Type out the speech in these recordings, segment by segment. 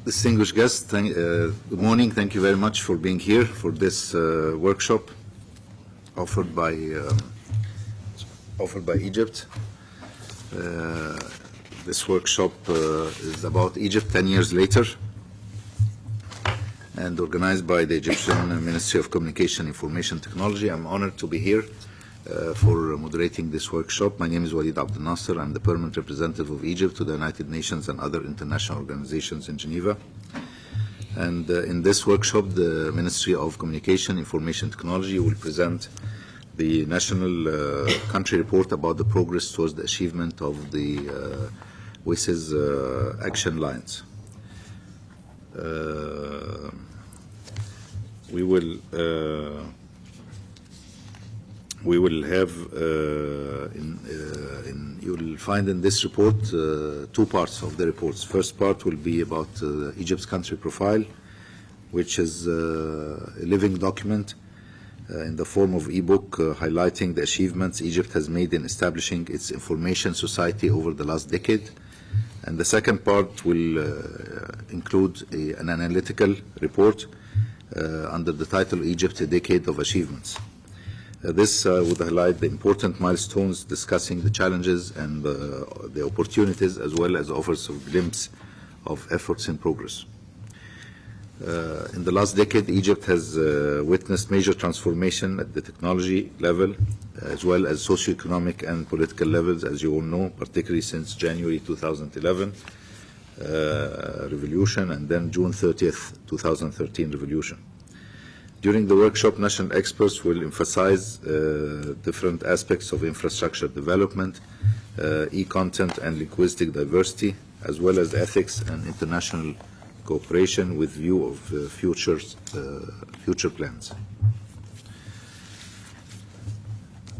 Distinguished guests, good morning. Thank you very much for being here for this workshop offered by Egypt. This workshop is about Egypt 10 years later and organized by the Egyptian Ministry of Communication, Information Technology. I'm honored to be here for moderating this workshop. My name is Walid Abdel Nasser. I'm the permanent representative of Egypt to the United Nations and other international organizations in Geneva. And in this workshop, the Ministry of Communication, Information Technology will present the national country report about the progress towards the achievement of the WSIS action lines. We will have, you will find in this report two parts of the reports. First part will be about Egypt's country profile, which is a living document in the form of e-book highlighting the achievements Egypt has made in establishing its information society over the last decade. And the second part will include an analytical report under the title Egypt, a Decade of Achievements. This would highlight the important milestones, discussing the challenges and the opportunities, as well as offers a glimpse of efforts in progress. In the last decade, Egypt has witnessed major transformation at the technology level, as well as socioeconomic and political levels, as you all know, particularly since January 2011 revolution and then June 30th, 2013 revolution. During the workshop, national experts will emphasize different aspects of infrastructure development, e-content and linguistic diversity, as well as ethics and international cooperation with view of future plans.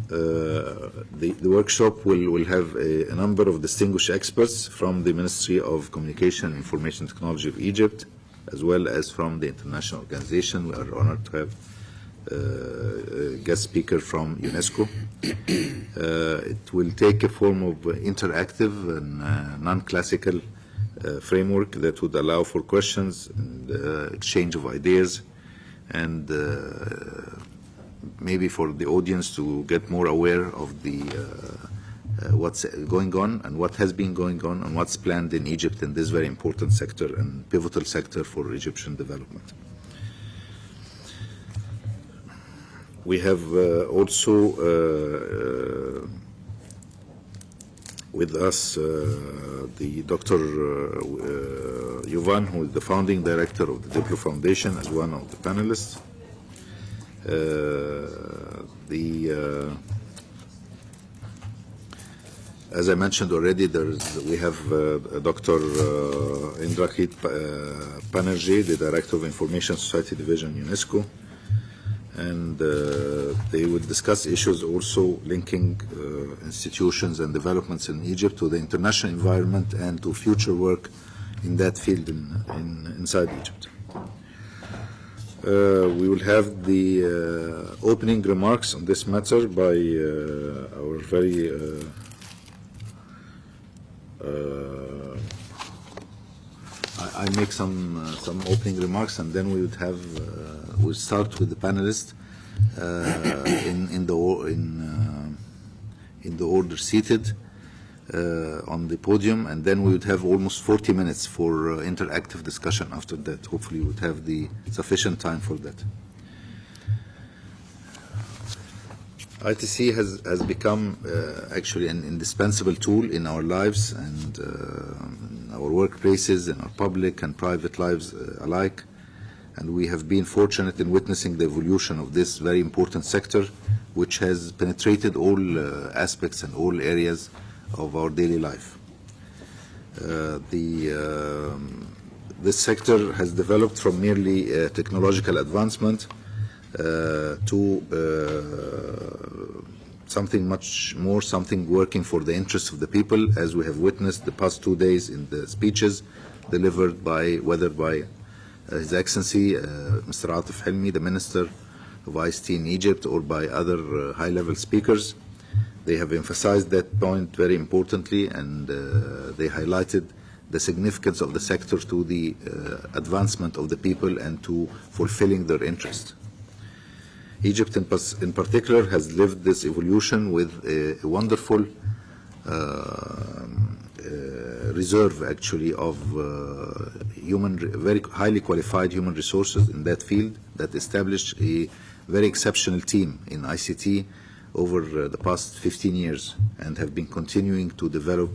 The workshop will have a number of distinguished experts from the Ministry of Communication and Information Technology of Egypt, as well as from the international organization. We are honored to have a guest speaker from UNESCO. It will take a form of interactive and non-classical framework that would allow for questions and exchange of ideas, and maybe for the audience to get more aware of the what's going on and what has been going on and what's planned in Egypt in this very important sector and pivotal sector for Egyptian development. We have also with us the Dr. Yovan, who is the founding director of the Diplo Foundation, as one of the panelists. As I mentioned already, we have Dr. Indrakit Banerjee, the Director of Information Society Division, UNESCO, and they will discuss issues also linking institutions and developments in Egypt to the international environment and to future work in that field inside Egypt. We will have the opening remarks on this matter by our very I make some opening remarks, and then we would have we'll start with the panelists in the order seated on the podium, and then we would have almost 40 minutes for interactive discussion after that. Hopefully, we would have the sufficient time for that. ITC has become actually an indispensable tool in our lives and in our workplaces, in our public and private lives alike. And we have been fortunate in witnessing the evolution of this very important sector, which has penetrated all aspects and all areas of our daily life. This sector has developed from merely technological advancement to something much more, something working for the interests of the people, as we have witnessed the past 2 days in the speeches delivered whether by His Excellency Mr. Atif Helmi, the Minister of ICT in Egypt, or by other high-level speakers. They have emphasized that point very importantly, and they highlighted the significance of the sector to the advancement of the people and to fulfilling their interest. Egypt in particular has lived this evolution with a wonderful reserve actually of very highly qualified human resources in that field that established a very exceptional team in ICT over the past 15 years and have been continuing to develop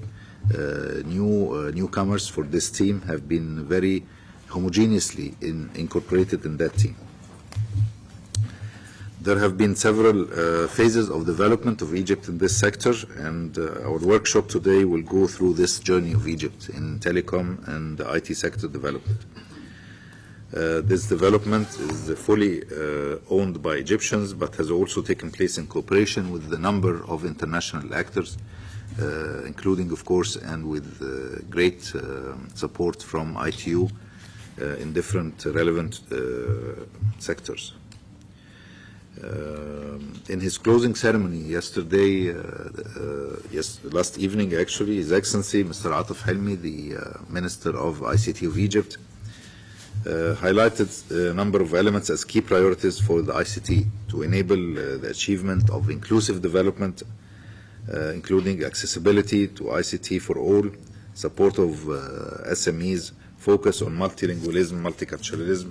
newcomers for this team have been very homogeneously incorporated in that team. There have been several phases of development of Egypt in this sector, and our workshop today will go through this journey of Egypt in telecom and the IT sector development. This development is fully owned by Egyptians, but has also taken place in cooperation with a number of international actors, including, of course, and with great support from ITU in different relevant sectors. In his closing ceremony yesterday, last evening actually, His Excellency Mr. Atif Helmi, the Minister of ICT of Egypt, highlighted a number of elements as key priorities for the ICT to enable the achievement of inclusive development, including accessibility to ICT for all, support of SMEs, focus on multilingualism, multiculturalism,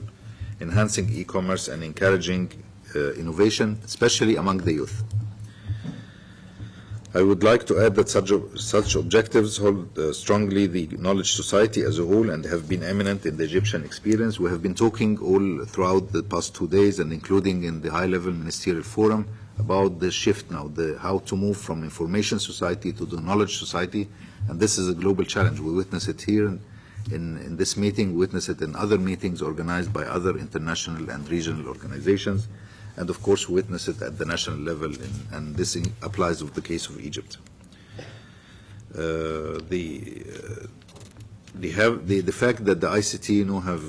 enhancing e-commerce, and encouraging innovation, especially among the youth. I would like to add that such objectives hold strongly the knowledge society as a whole and have been eminent in the Egyptian experience. We have been talking all throughout the past 2 days and including in the high-level ministerial forum about the shift now, how to move from information society to the knowledge society, and this is a global challenge. We witness it here in this meeting, we witness it in other meetings organized by other international and regional organizations, and of course we witness it at the national level, and this applies of the case of Egypt. The fact that the ICT have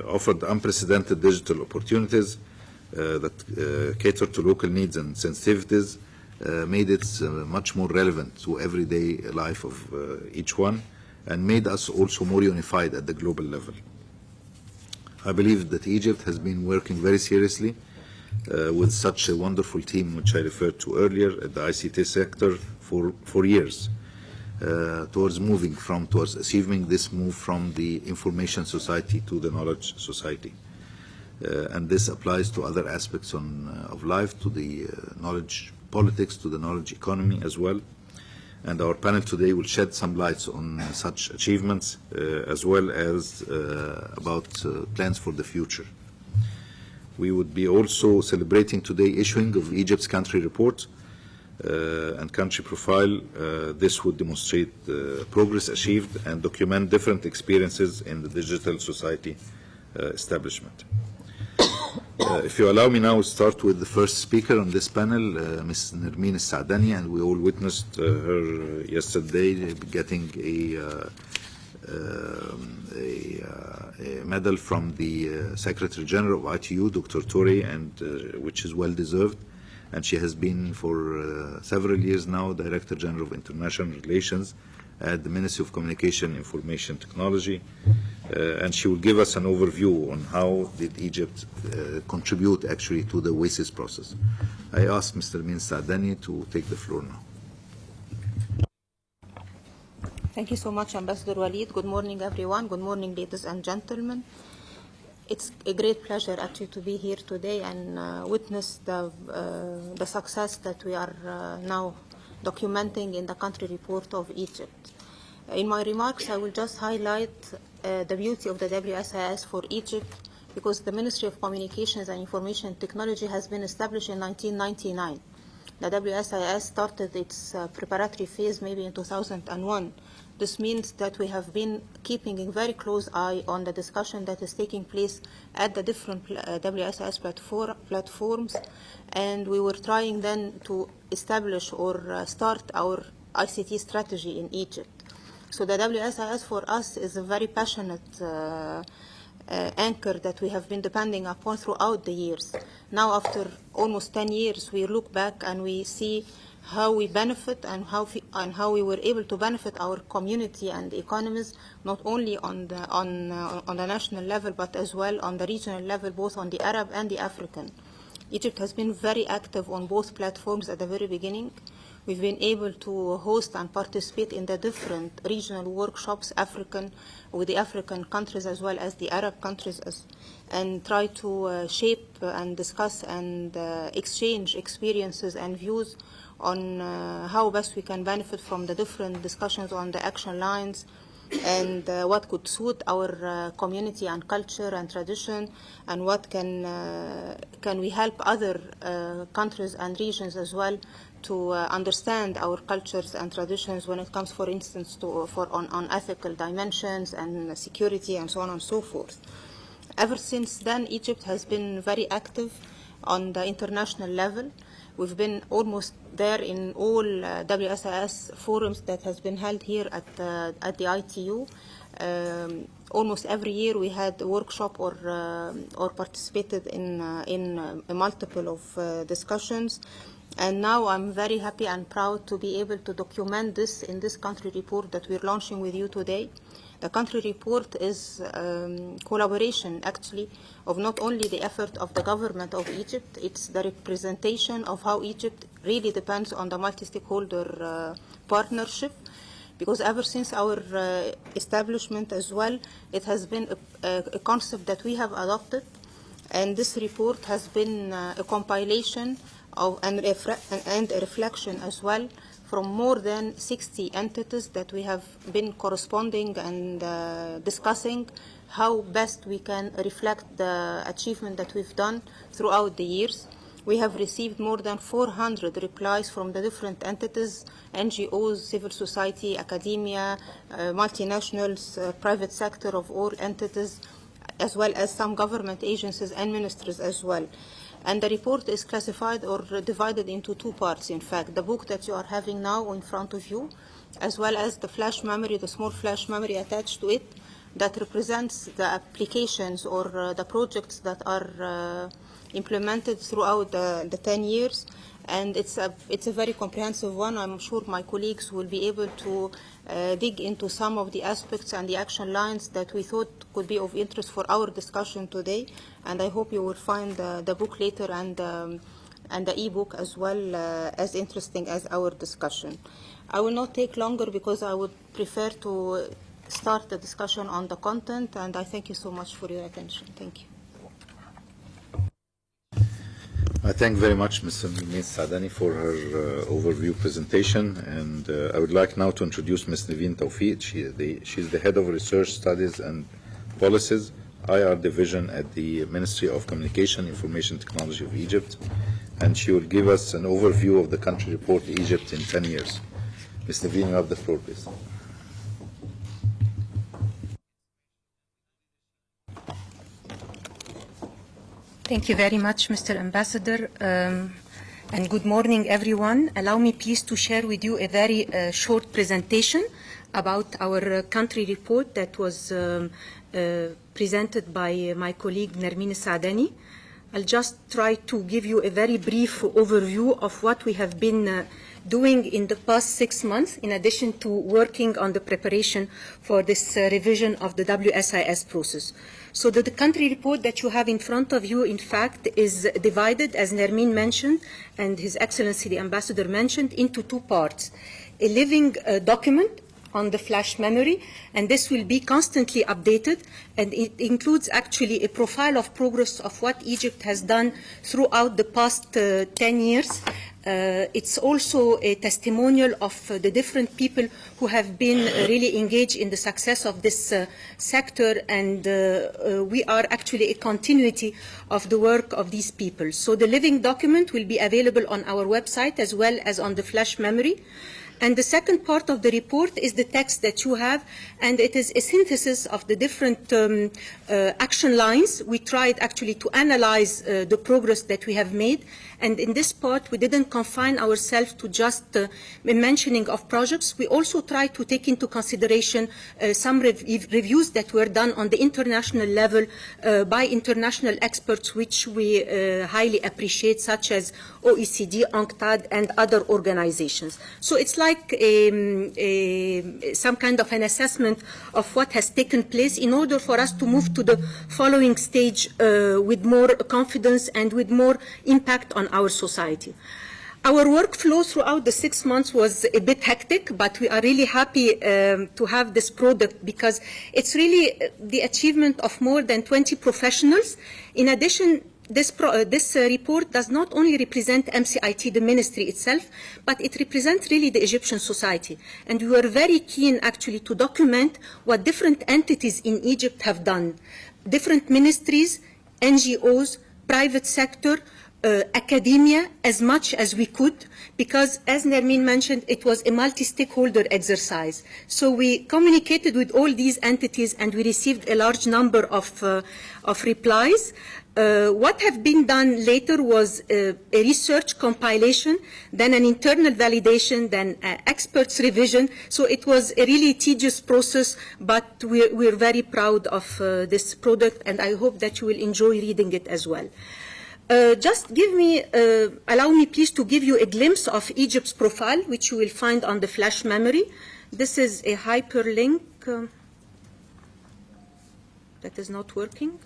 offered unprecedented digital opportunities that cater to local needs and sensitivities made it much more relevant to everyday life of each one, and made us also more unified at the global level. I believe that Egypt has been working very seriously with such a wonderful team, which I referred to earlier, at the ICT sector for years, towards achieving this move from the information society to the knowledge society. And this applies to other aspects of life, to the knowledge politics, to the knowledge economy as well. And our panel today will shed some lights on such achievements as well as about plans for the future. We would be also celebrating today issuing of Egypt's country report and country profile. This would demonstrate progress achieved and document different experiences in the digital society establishment. If you allow me now, we'll start with the first speaker on this panel, Ms. Nermeen Al-Saadani, and we all witnessed her yesterday getting a medal from the Secretary General of ITU, Dr. Toure, and which is well deserved. And she has been for several years now Director General of International Relations at the Ministry of Communication, Information Technology, and she will give us an overview on how did Egypt contribute actually to the WASIS process. I ask Mr. Nermeen Al-Saadani to take the floor now. Thank you so much, Ambassador Walid. Good morning, everyone. Good morning, ladies and gentlemen. It's a great pleasure actually to be here today and witness the success that we are now documenting in the country report of Egypt. In my remarks, I will just highlight the beauty of the WSIS for Egypt, because the Ministry of Communications and Information Technology has been established in 1999. The WSIS started its preparatory phase maybe in 2001. This means that we have been keeping a very close eye on the discussion that is taking place at the different WSIS platforms, and we were trying then to establish or start our ICT strategy in Egypt. So the WSIS for us is a very passionate anchor that we have been depending upon throughout the years. Now, after almost 10 years, we look back and we see how we benefit and how we were able to benefit our community and economies, not only on the national level, but as well on the regional level, both on the Arab and the African. Egypt has been very active on both platforms at the very beginning. We've been able to host and participate in the different regional workshops, with the African countries as well as the Arab countries, and try to shape and discuss and exchange experiences and views on how best we can benefit from the different discussions on the action lines, and what could suit our community and culture and tradition, and what can we help other countries and regions as well to understand our cultures and traditions when it comes, for instance, on ethical dimensions and security and so on and so forth. Ever since then, Egypt has been very active on the international level. We've been almost there in all WSIS forums that has been held here at the ITU. Almost every year we had a workshop or participated in multiple of discussions. And now I'm very happy and proud to be able to document this in this country report that we're launching with you today. The country report is collaboration, actually, of not only the effort of the government of Egypt, it's the representation of how Egypt really depends on the multi-stakeholder partnership, because ever since our establishment as well, it has been a concept that we have adopted, and this report has been a compilation and a reflection as well from more than 60 entities that we have been corresponding and discussing how best we can reflect the achievement that we've done throughout the years. We have received more than 400 replies from the different entities, NGOs, civil society, academia, multinationals, private sector of all entities, as well as some government agencies and ministries as well. And the report is classified or divided into two parts, in fact. The book that you are having now in front of you, as well as the flash memory, the small flash memory attached to it, that represents the applications or the projects that are implemented throughout the 10 years. And it's a very comprehensive one. I'm sure my colleagues will be able to dig into some of the aspects and the action lines that we thought could be of interest for our discussion today. And I hope you will find the book later and the e-book as well as interesting as our discussion. I will not take longer because I would prefer to start the discussion on the content, and I thank you so much for your attention. Thank you. I thank very much Ms. Naveen Saadani for her overview presentation, and I would like now to introduce Ms. Naveen Tawfiq. She's the Head of Research Studies and Policies, IR Division at the Ministry of Communication, Information Technology of Egypt, and she will give us an overview of the country report Egypt in 10 years. Ms. Naveen, you have the floor, please. Thank you very much, Mr. Ambassador, and good morning, everyone. Allow me, please, to share with you a very short presentation about our country report that was presented by my colleague, Nermeen Saadani. I'll just try to give you a very brief overview of what we have been doing in the past 6 months, in addition to working on the preparation for this revision of the WSIS process. So the country report that you have in front of you, in fact, is divided, as Nermeen mentioned, and His Excellency the Ambassador mentioned, into two parts. A living document on the flash memory, and this will be constantly updated, and it includes actually a profile of progress of what Egypt has done throughout the past 10 years. It's also a testimonial of the different people who have been really engaged in the success of this sector, and we are actually a continuity of the work of these people. So the living document will be available on our website as well as on the flash memory. And the second part of the report is the text that you have, and it is a synthesis of the different action lines. We tried actually to analyze the progress that we have made, and in this part we didn't confine ourselves to just mentioning of projects. We also tried to take into consideration some reviews that were done on the international level by international experts, which we highly appreciate, such as OECD, UNCTAD, and other organizations. So it's like some kind of an assessment of what has taken place in order for us to move to the following stage with more confidence and with more impact on our society. Our workflow throughout the 6 months was a bit hectic, but we are really happy to have this product because it's really the achievement of more than 20 professionals. In addition, this report does not only represent MCIT, the ministry itself, but it represents really the Egyptian society. And we were very keen actually to document what different entities in Egypt have done. Different ministries, NGOs, private sector, academia, as much as we could, because as Nermin mentioned, it was a multi-stakeholder exercise. So we communicated with all these entities and we received a large number of replies. What have been done later was a research compilation, then an internal validation, then experts revision. So it was a really tedious process, but we're very proud of this product, and I hope that you will enjoy reading it as well. Allow me please to give you a glimpse of Egypt's profile, which you will find on the flash memory. This is a hyperlink that is not working.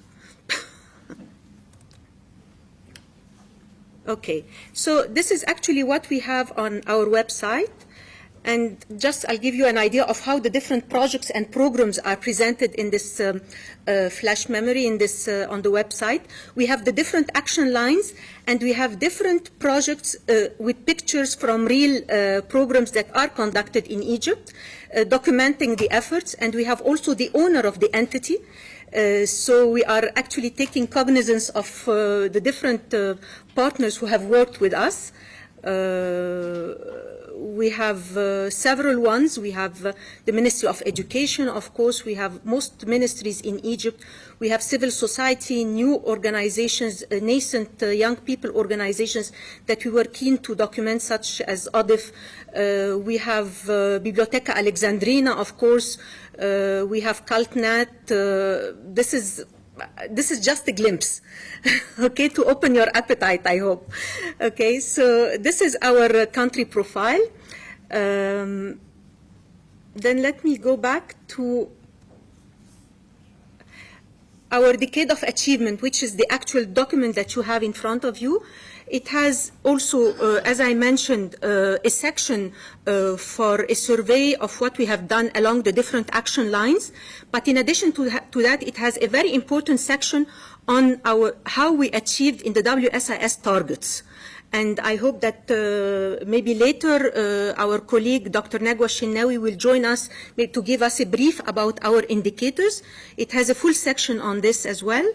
Okay, so this is actually what we have on our website. And just I'll give you an idea of how the different projects and programs are presented in this flash memory in this, on the website. We have the different action lines, and we have different projects with pictures from real programs that are conducted in Egypt, documenting the efforts, and we have also the owner of the entity. So we are actually taking cognizance of the different partners who have worked with us. We have several ones. We have the Ministry of Education, of course. We have most ministries in Egypt. We have civil society, new organizations, nascent young people organizations that we were keen to document, such as ODIF. We have Biblioteca Alexandrina, of course. We have CultNet. This is just a glimpse, okay, to open your appetite, I hope. Okay, so this is our country profile. Then let me go back to our Decade of Achievement, which is the actual document that you have in front of you. It has also, as I mentioned, a section for a survey of what we have done along the different action lines. But in addition to that, it has a very important section on how we achieved in the WSIS targets. And I hope that maybe later our colleague, Dr. Negwa Shinnawi, will join us to give us a brief about our indicators. It has a full section on this as well.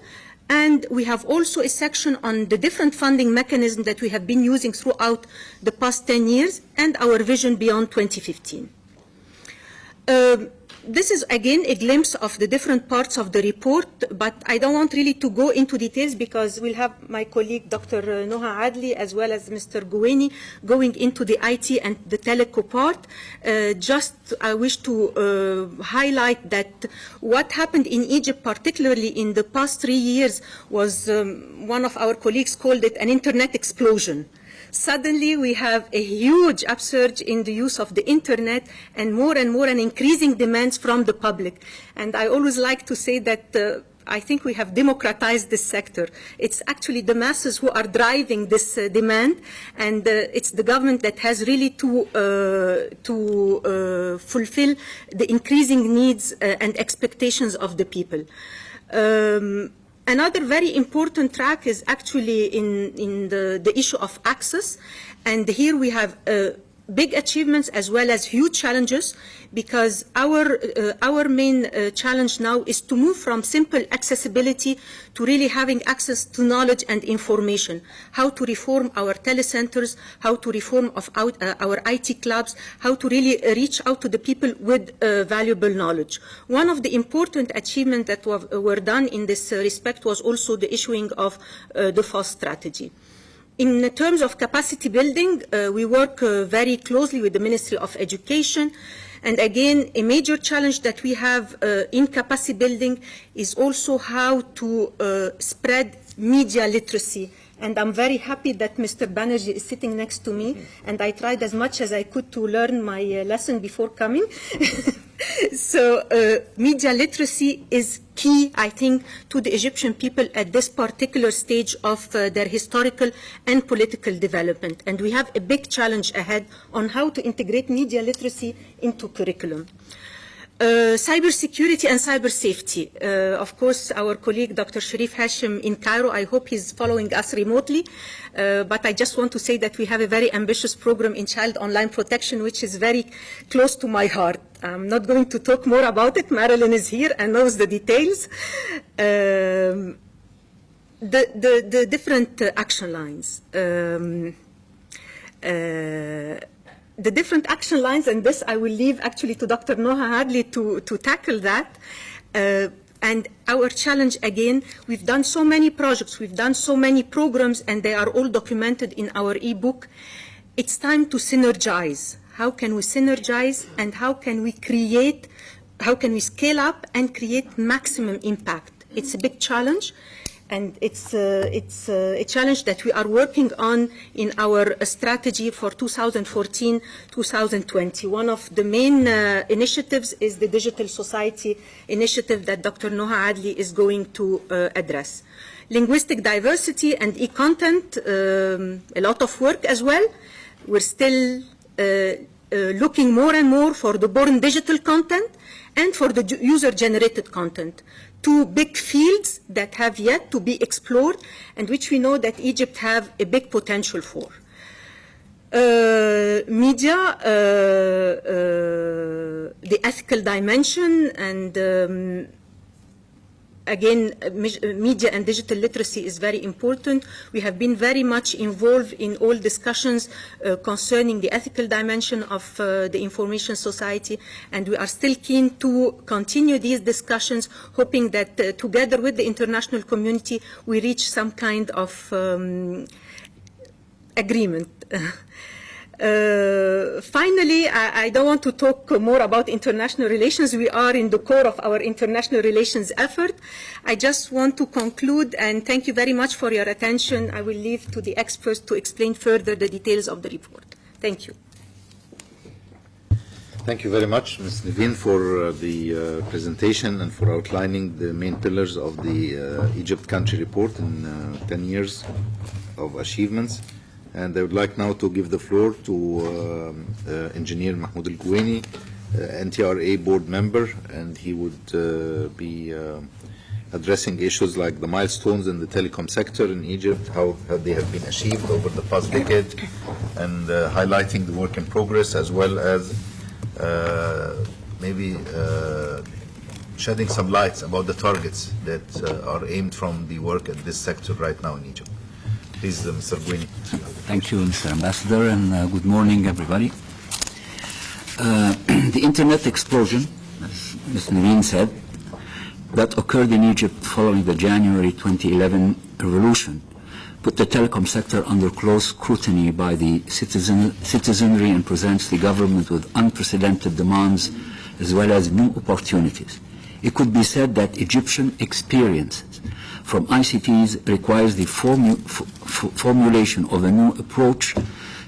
And we have also a section on the different funding mechanisms that we have been using throughout the past 10 years and our vision beyond 2015. This is, again, a glimpse of the different parts of the report, but I don't want really to go into details because we'll have my colleague, Dr. Noha Adli, as well as Mr. Goueni, going into the IT and the teleco part. I wish to highlight that what happened in Egypt, particularly in the past 3 years, was one of our colleagues called it an internet explosion. Suddenly, we have a huge upsurge in the use of the internet and more and increasing demands from the public. And I always like to say that I think we have democratized this sector. It's actually the masses who are driving this demand, and it's the government that has really to fulfill the increasing needs and expectations of the people. Another very important track is actually in the issue of access, and here we have big achievements as well as huge challenges, because our main challenge now is to move from simple accessibility to really having access to knowledge and information, how to reform our telecenters, how to reform our IT clubs, how to really reach out to the people with valuable knowledge. One of the important achievements that were done in this respect was also the issuing of the FOSS strategy. In terms of capacity building, we work very closely with the Ministry of Education. And again, a major challenge that we have in capacity building is also how to spread media literacy. And I'm very happy that Mr. Banerjee is sitting next to me, and I tried as much as I could to learn my lesson before coming. So media literacy is key, I think, to the Egyptian people at this particular stage of their historical and political development. And we have a big challenge ahead on how to integrate media literacy into curriculum. Cybersecurity and cyber safety. Of course, our colleague Dr. Sharif Hashim in Cairo, I hope he's following us remotely, but I just want to say that we have a very ambitious program in child online protection, which is very close to my heart. I'm not going to talk more about it. Marilyn is here and knows the details. The different action lines. The different action lines, and this I will leave actually to Dr. Noha Hadley to tackle that. And our challenge, again, we've done so many projects, we've done so many programs, and they are all documented in our e-book. It's time to synergize. How can we synergize, and how can we scale up and create maximum impact? It's a big challenge. And it's a challenge that we are working on in our strategy for 2014-2020. One of the main initiatives is the Digital Society initiative that Dr. Noha Adli is going to address. Linguistic diversity and e-content, a lot of work as well. We're still looking more and more for the born digital content and for the user-generated content. Two big fields that have yet to be explored and which we know that Egypt have a big potential for. Media, the ethical dimension, and again, media and digital literacy is very important. We have been very much involved in all discussions concerning the ethical dimension of the information society, and we are still keen to continue these discussions, hoping that together with the international community, we reach some kind of agreement. Finally, I don't want to talk more about international relations. We are in the core of our international relations effort. I just want to conclude and thank you very much for your attention. I will leave to the experts to explain further the details of the report. Thank you. Thank you very much, Ms. Naveen, for the presentation and for outlining the main pillars of the Egypt country report in 10 years of achievements. And I would like now to give the floor to Engineer Mahmoud Al-Kuwaini, NTRA board member, and he would be addressing issues like the milestones in the telecom sector in Egypt, how they have been achieved over the past decade, and highlighting the work in progress, as well as maybe shedding some lights about the targets that are aimed from the work in this sector right now in Egypt. Please, Mr. Al-Kuwaini. Thank you, Mr. Ambassador, and good morning, everybody. The internet explosion, as Ms. Naveen said, that occurred in Egypt following the January 2011 revolution put the telecom sector under close scrutiny by the citizenry and presents the government with unprecedented demands as well as new opportunities. It could be said that Egyptian experiences from ICTs requires the formulation of a new approach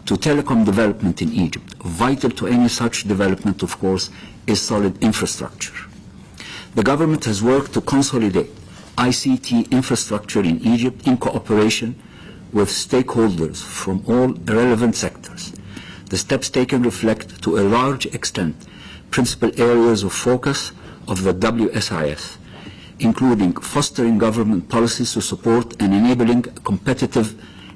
to telecom development in Egypt. Vital to any such development, of course, is solid infrastructure. The government has worked to consolidate ICT infrastructure in Egypt in cooperation with stakeholders from all relevant sectors. The steps taken reflect to a large extent principal areas of focus of the WSIS, including fostering government policies to support and enabling a competitive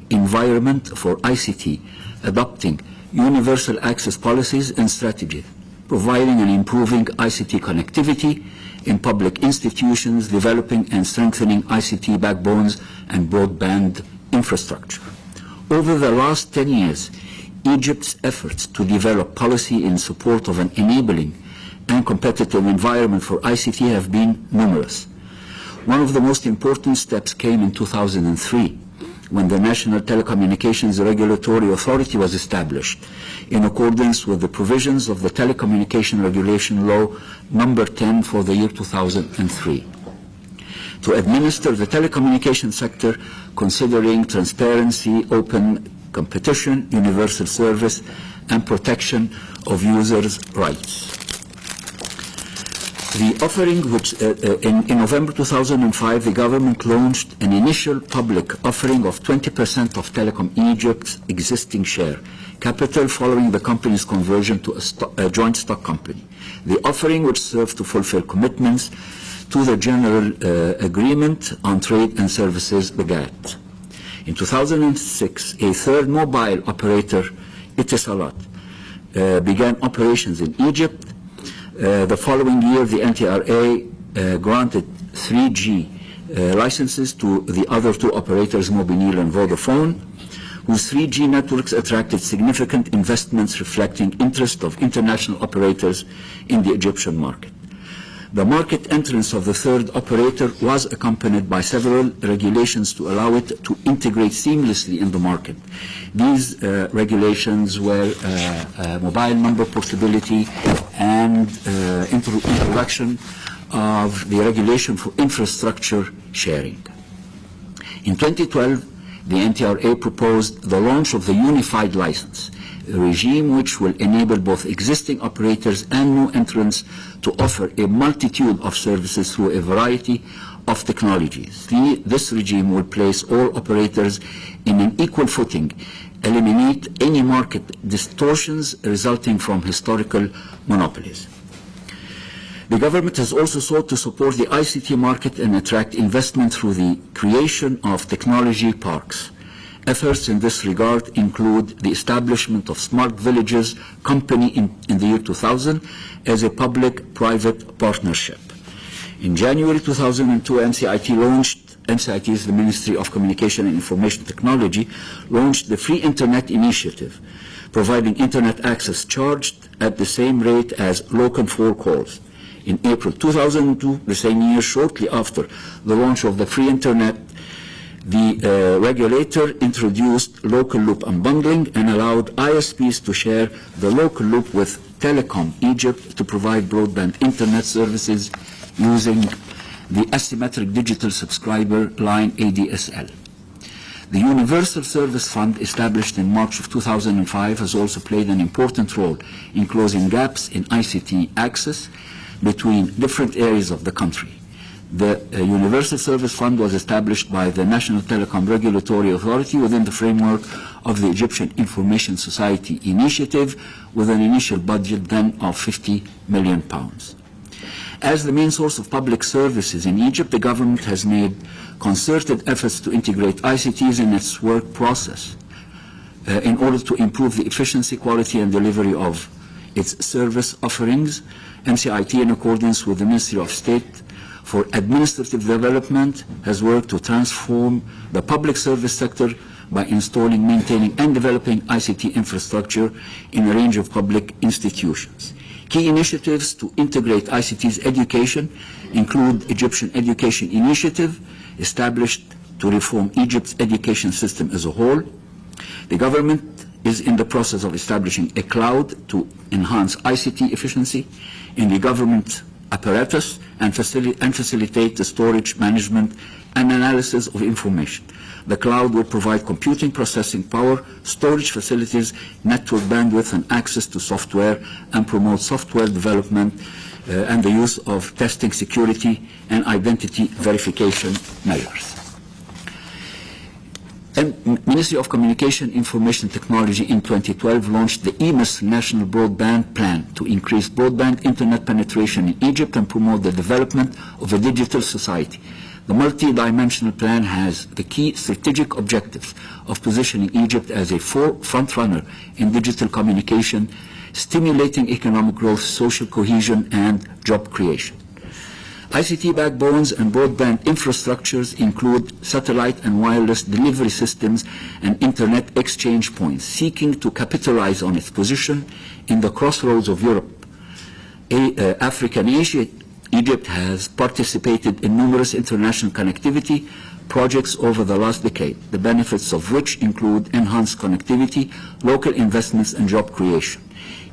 environment for ICT, adopting universal access policies and strategies, providing and improving ICT connectivity in public institutions, developing and strengthening ICT backbones and broadband infrastructure. Over the last 10 years, Egypt's efforts to develop policy in support of an enabling and competitive environment for ICT have been numerous. One of the most important steps came in 2003, when the National Telecommunications Regulatory Authority was established, in accordance with the provisions of the Telecommunication Regulation Law number 10 for the year 2003, to administer the telecommunication sector, considering transparency, open competition, universal service, and protection of users' rights. The offering, which in November 2005, the government launched an initial public offering of 20% of Telecom Egypt's existing share capital following the company's conversion to a joint stock company. The offering, which served to fulfill commitments to the General Agreement on Trade and Services, the GATT. In 2006, a third mobile operator, Etisalat, began operations in Egypt. The following year, the NTRA granted 3G licenses to the other two operators, Mobilil and Vodafone, whose 3G networks attracted significant investments reflecting interest of international operators in the Egyptian market. The market entrance of the third operator was accompanied by several regulations to allow it to integrate seamlessly in the market. These regulations were mobile number portability and introduction of the regulation for infrastructure sharing. In 2012, the NTRA proposed the launch of the unified license, a regime which will enable both existing operators and new entrants to offer a multitude of services through a variety of technologies. This regime will place all operators in an equal footing, eliminate any market distortions resulting from historical monopolies. The government has also sought to support the ICT market and attract investment through the creation of technology parks. Efforts in this regard include the establishment of Smart Villages Company in the year 2000 as a public-private partnership. In January 2002, MCIT is the Ministry of Communication and Information Technology, launched the Free Internet Initiative, providing Internet access charged at the same rate as local 4 calls. In April 2002, the same year, shortly after the launch of the Free Internet, the regulator introduced local loop unbundling and allowed ISPs to share the local loop with Telecom Egypt to provide broadband internet services using the asymmetric digital subscriber line ADSL. The Universal Service Fund, established in March of 2005, has also played an important role in closing gaps in ICT access between different areas of the country. The Universal Service Fund was established by the National Telecom Regulatory Authority within the framework of the Egyptian Information Society Initiative, with an initial budget then of £50 million. As the main source of public services in Egypt, the government has made concerted efforts to integrate ICTs in its work process in order to improve the efficiency, quality, and delivery of its service offerings. MCIT, in accordance with the Ministry of State for Administrative Development, has worked to transform the public service sector by installing, maintaining, and developing ICT infrastructure in a range of public institutions. Key initiatives to integrate ICT's education include Egyptian Education Initiative, established to reform Egypt's education system as a whole. The government is in the process of establishing a cloud to enhance ICT efficiency in the government apparatus and facilitate the storage, management, and analysis of information. The cloud will provide computing, processing power, storage facilities, network bandwidth, and access to software, and promote software development and the use of testing, security, and identity verification measures. And Ministry of Communication, Information Technology in 2012 launched the EMIS National Broadband Plan to increase broadband internet penetration in Egypt and promote the development of a digital society. The multi-dimensional plan has the key strategic objectives of positioning Egypt as a front-runner in digital communication, stimulating economic growth, social cohesion, and job creation. ICT backbones and broadband infrastructures include satellite and wireless delivery systems and internet exchange points, seeking to capitalize on its position in the crossroads of Europe, Africa, and Asia. Egypt has participated in numerous international connectivity projects over the last decade, the benefits of which include enhanced connectivity, local investments, and job creation.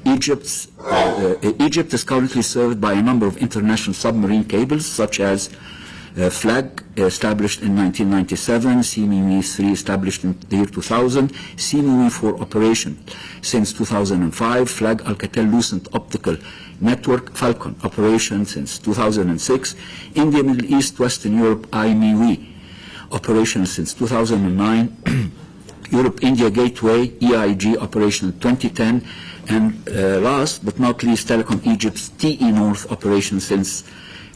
Egypt is currently served by a number of international submarine cables, such as FLAG, established in 1997, CME-3, established in the year 2000, CME-4 operation since 2005, FLAG Alcatel-Lucent Optical Network Falcon operation since 2006, India, Middle East, Western Europe, IMEW operation since 2009, Europe-India Gateway, EIG operation 2010, and last but not least, Telecom Egypt's TE North operation since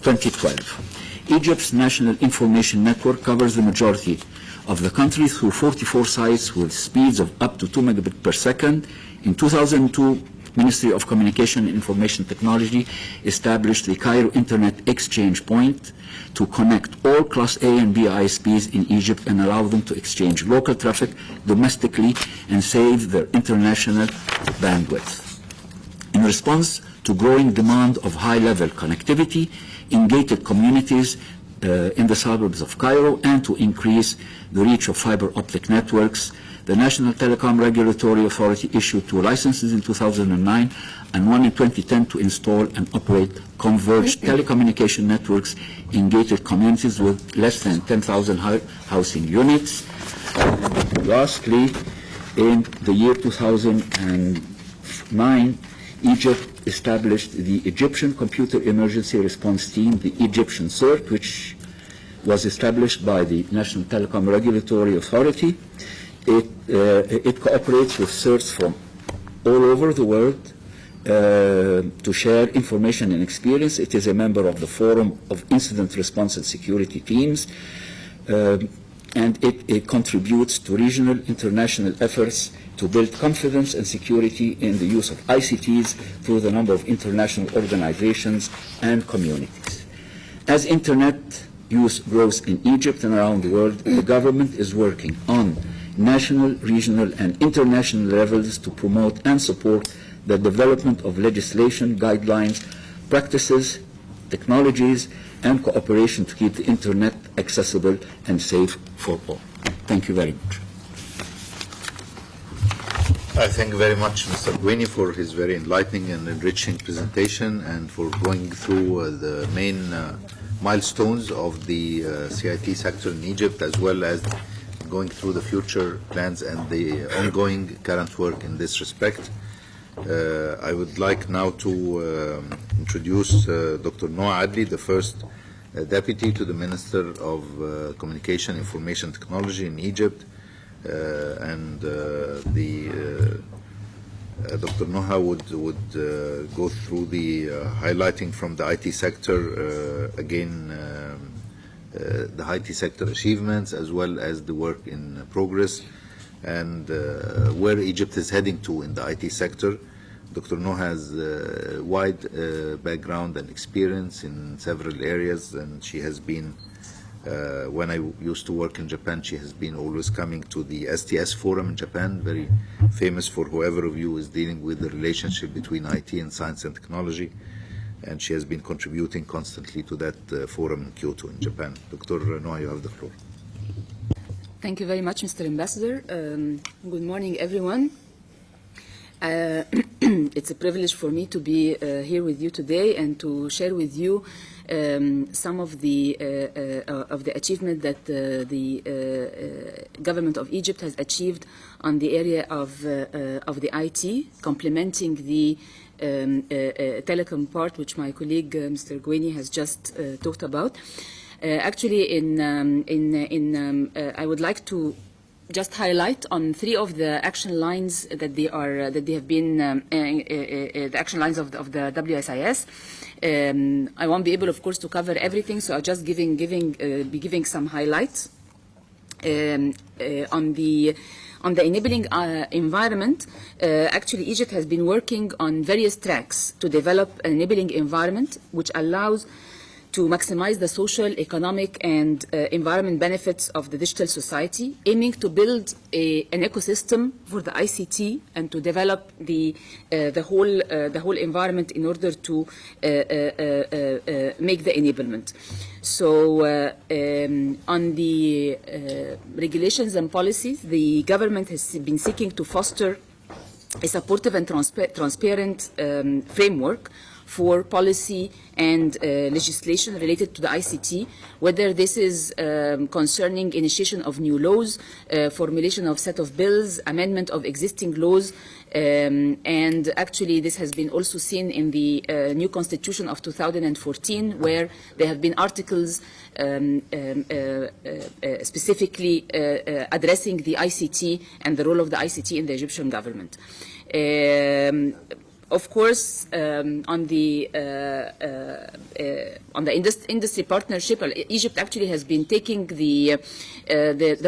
2012. Egypt's National Information Network covers the majority of the country through 44 sites with speeds of up to 2 megabits per second. In 2002, Ministry of Communication and Information Technology established the Cairo Internet Exchange Point to connect all Class A and B ISPs in Egypt and allow them to exchange local traffic domestically and save their international bandwidth. In response to growing demand of high-level connectivity in gated communities in the suburbs of Cairo and to increase the reach of fiber optic networks, the National Telecom Regulatory Authority issued 2 licenses in 2009 and 1 in 2010 to install and operate converged telecommunication networks in gated communities with less than 10,000 housing units. And lastly, in the year 2009, Egypt established the Egyptian Computer Emergency Response Team, the Egyptian CERT, which was established by the National Telecom Regulatory Authority. It cooperates with CERTs from all over the world to share information and experience. It is a member of the Forum of Incident Response and Security Teams, and it contributes to regional international efforts to build confidence and security in the use of ICTs through the number of international organizations and communities. As Internet use grows in Egypt and around the world, the government is working on national, regional, and international levels to promote and support the development of legislation, guidelines, practices, technologies, and cooperation to keep the Internet accessible and safe for all. Thank you very much. I thank very much Mr. Gweni for his very enlightening and enriching presentation and for going through the main milestones of the CIT sector in Egypt, as well as going through the future plans and the ongoing current work in this respect. I would like now to introduce Dr. Noah Adli, the first Deputy to the Minister of Communication Information Technology in Egypt. Dr. Noha would go through the highlighting from the IT sector, again, the IT sector achievements as well as the work in progress and where Egypt is heading to in the IT sector. Dr. Noha has a wide background and experience in several areas, and she has been when I used to work in Japan, she has been always coming to the STS forum in Japan, very famous for whoever of you is dealing with the relationship between IT and science and technology. And she has been contributing constantly to that forum in Kyoto in Japan. Dr. Noah, you have the floor. Thank you very much, Mr. Ambassador. Good morning, everyone. It's a privilege for me to be here with you today and to share with you some of the achievement that the government of Egypt has achieved on the area of the IT, complementing the telecom part, which my colleague Mr. Gweni has just talked about. Actually, I would like to just highlight on 3 of the action lines that they have been the action lines of the WSIS. I won't be able, of course, to cover everything, so I'll just be giving some highlights. On the enabling environment, actually Egypt has been working on various tracks to develop an enabling environment which allows to maximize the social, economic, and environment benefits of the digital society, aiming to build an ecosystem for the ICT and to develop the whole environment in order to make the enablement. So on the regulations and policies, the government has been seeking to foster a supportive and transparent framework for policy and legislation related to the ICT, whether this is concerning initiation of new laws, formulation of set of bills, amendment of existing laws, and actually this has been also seen in the new constitution of 2014, where there have been articles specifically addressing the ICT and the role of the ICT in the Egyptian government. Of course, on the industry partnership, Egypt actually has been taking the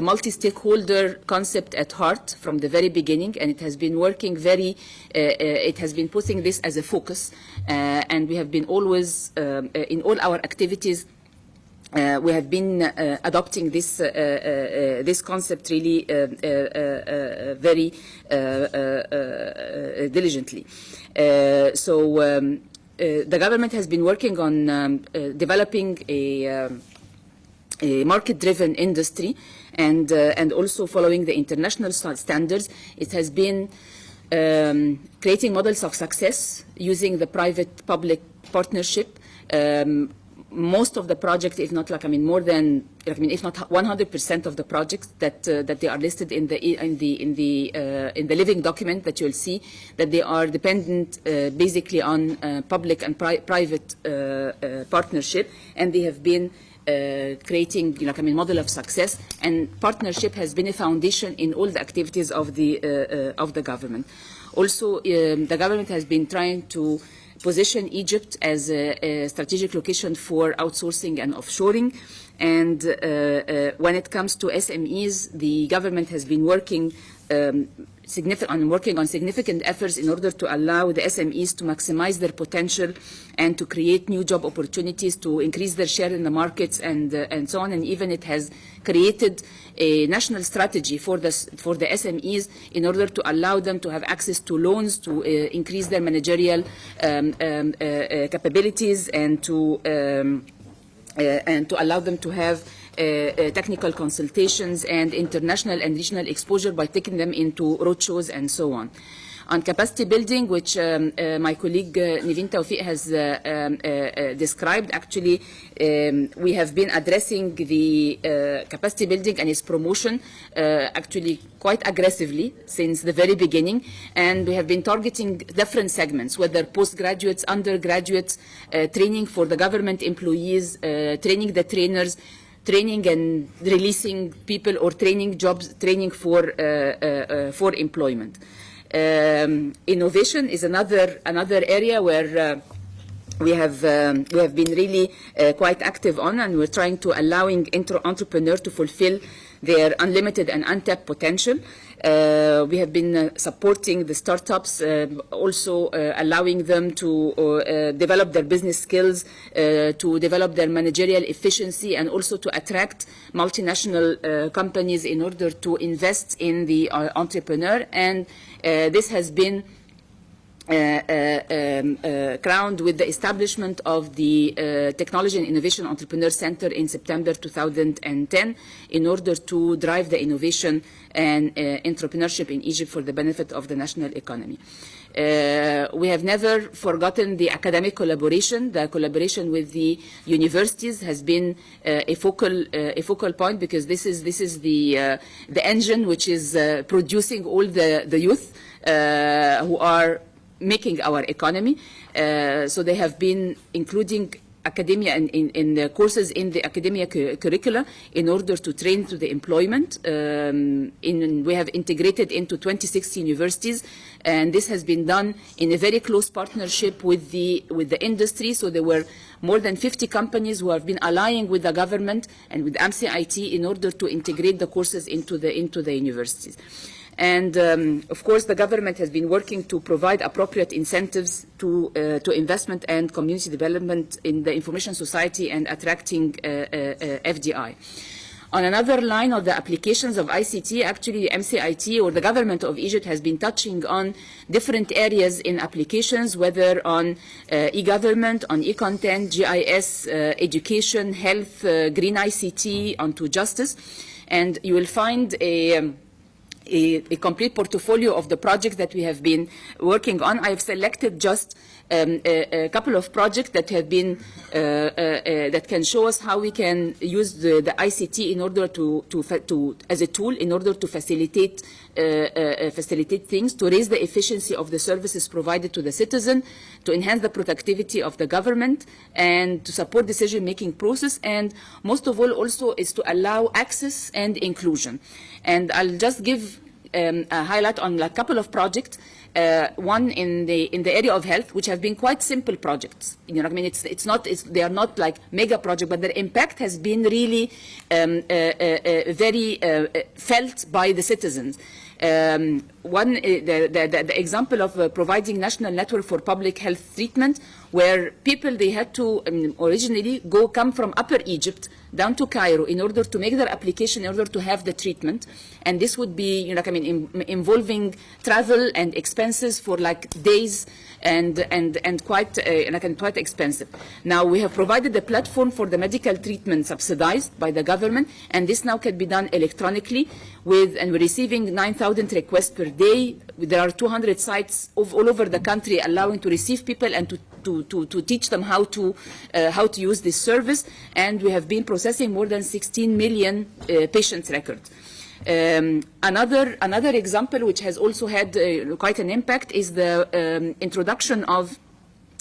multi-stakeholder concept at heart from the very beginning, and it has been working it has been putting this as a focus, and we have been always, in all our activities, we have been adopting this concept really very diligently. The government has been working on developing a market-driven industry, and also following the international standards. It has been creating models of success using the private-public partnership. Most of the projects, if not more than, if not 100% of the projects that they are listed in the living document, that you'll see that they are dependent basically on public and private partnership, and they have been creating model of success, and partnership has been a foundation in all the activities of the government. Also, the government has been trying to position Egypt as a strategic location for outsourcing and offshoring. And when it comes to SMEs, the government has been working on significant efforts in order to allow the SMEs to maximize their potential and to create new job opportunities, to increase their share in the markets, and so on. And even it has created a national strategy for the SMEs in order to allow them to have access to loans, to increase their managerial capabilities, and to allow them to have technical consultations and international and regional exposure by taking them into roadshows and so on. On capacity building, which my colleague Niveen Tawfiq has described, actually we have been addressing the capacity building and its promotion actually quite aggressively since the very beginning, and we have been targeting different segments, whether postgraduates, undergraduates, training for the government employees, training the trainers, training and releasing people, or training jobs, training for employment. Innovation is another area where we have been really quite active on, and we're trying to allowing entrepreneurs to fulfill their unlimited and untapped potential. We have been supporting the startups, also allowing them to develop their business skills, to develop their managerial efficiency, and also to attract multinational companies in order to invest in the entrepreneur. And this has been crowned with the establishment of the Technology and Innovation Entrepreneur Center in September 2010 in order to drive the innovation and entrepreneurship in Egypt for the benefit of the national economy. We have never forgotten the academic collaboration. The collaboration with the universities has been a focal point, because this is the engine which is producing all the youth who are making our economy. So they have been including academia and in the courses in the academia curricula in order to train to the employment. We have integrated into 26 universities, and this has been done in a very close partnership with the industry. So there were more than 50 companies who have been allying with the government and with AMSI-IT in order to integrate the courses into the universities. And of course, the government has been working to provide appropriate incentives to investment and community development in the information society and attracting FDI. On another line of the applications of ICT, actually MCIT or the government of Egypt has been touching on different areas in applications, whether on e-government, on e-content, GIS, education, health, green ICT, onto justice. And you will find a complete portfolio of the projects that we have been working on. I have selected just a couple of projects that have been that can show us how we can use the ICT in order to as a tool in order to facilitate things, to raise the efficiency of the services provided to the citizen, to enhance the productivity of the government, and to support decision-making process, and most of all also is to allow access and inclusion. And I'll just give a highlight on a couple of projects. One in the area of health, which have been quite simple projects. You know, I mean, they are not like mega projects, but their impact has been really very felt by the citizens. The example of providing national network for public health treatment, where people, they had to originally come from Upper Egypt down to Cairo in order to make their application, in order to have the treatment. And this would be, you know, I mean, involving travel and expenses for like days and quite quite expensive. Now we have provided a platform for the medical treatment subsidized by the government, and this now can be done electronically and we're receiving 9,000 requests per day. There are 200 sites all over the country allowing to receive people and to teach them how to use this service, and we have been processing more than 16 million patient records. Another example which has also had quite an impact is the introduction of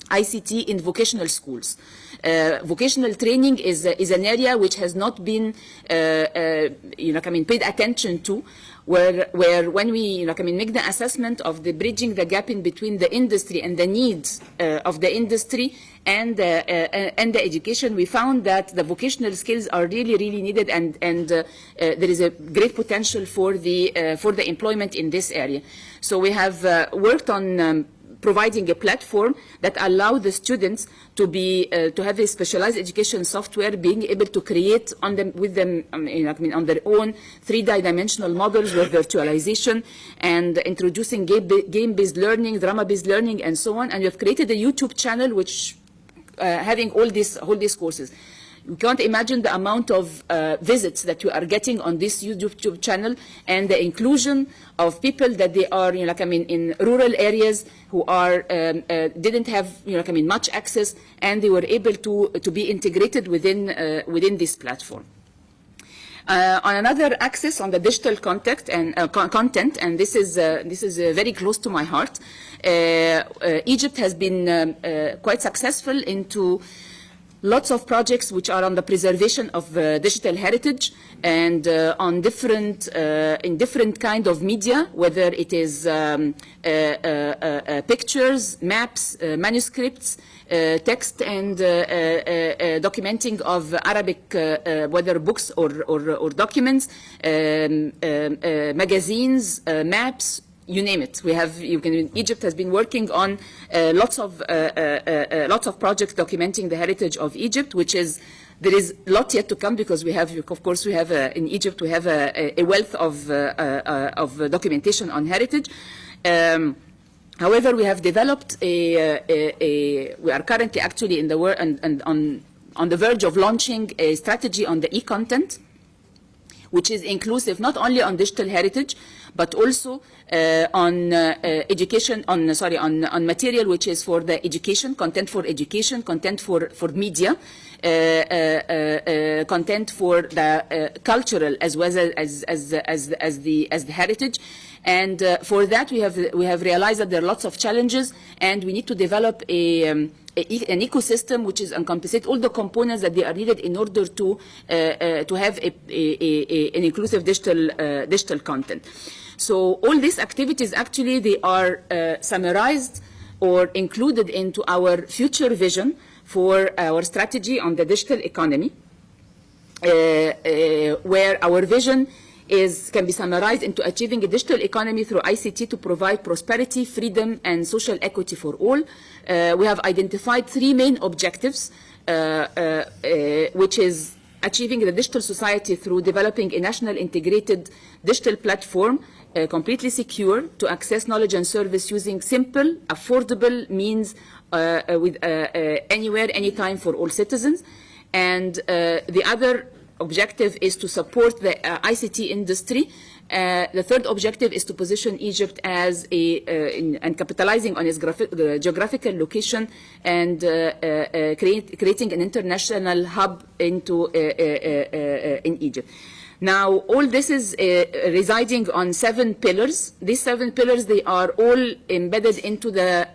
ICT in vocational schools. Vocational training is an area which has not been paid attention to, where when we make the assessment of the bridging the gap in between the industry and the needs of the industry and the education, we found that the vocational skills are really needed, and there is a great potential for the employment in this area. So we have worked on providing a platform that allows the students to have a specialized education software, being able to create on their own 3D models with virtualization, and introducing game-based learning, drama-based learning, and so on. And we have created a YouTube channel which having all these courses. You can't imagine the amount of visits that you are getting on this YouTube channel, and the inclusion of people that they are, in rural areas who are didn't have, much access, and they were able to be integrated within this platform. On another axis, on the digital content, and this is very close to my heart. Egypt has been quite successful into lots of projects which are on the preservation of digital heritage, and on different kind of media, whether it is pictures, maps, manuscripts, text, and documenting of Arabic, whether books or documents, magazines, maps. You name it. Egypt has been working on lots of projects documenting the heritage of Egypt, there is a lot yet to come, because in Egypt we have a wealth of documentation on heritage. However, we have developed we are currently actually in the work and on the verge of launching a strategy on the e-content, which is inclusive not only on digital heritage, but also on education, on material which is for the education, content for education, content for media, content for the cultural as well as the heritage. And for that we have realized that there are lots of challenges, and we need to develop a an ecosystem which is encompasses all the components that they are needed in order to have an inclusive digital content. So all these activities actually they are summarized or included into our future vision for our strategy on the digital economy, where our vision can be summarized into achieving a digital economy through ICT to provide prosperity, freedom, and social equity for all. We have identified 3 main objectives, which is achieving the digital society through developing a national integrated digital platform, completely secure, to access knowledge and service using simple, affordable means with anywhere, anytime for all citizens. And the other objective is to support the ICT industry. The third objective is to position Egypt as and capitalizing on its geographical location and creating an international hub in Egypt. Now, all this is residing on 7 pillars. These 7 pillars, they are all embedded into the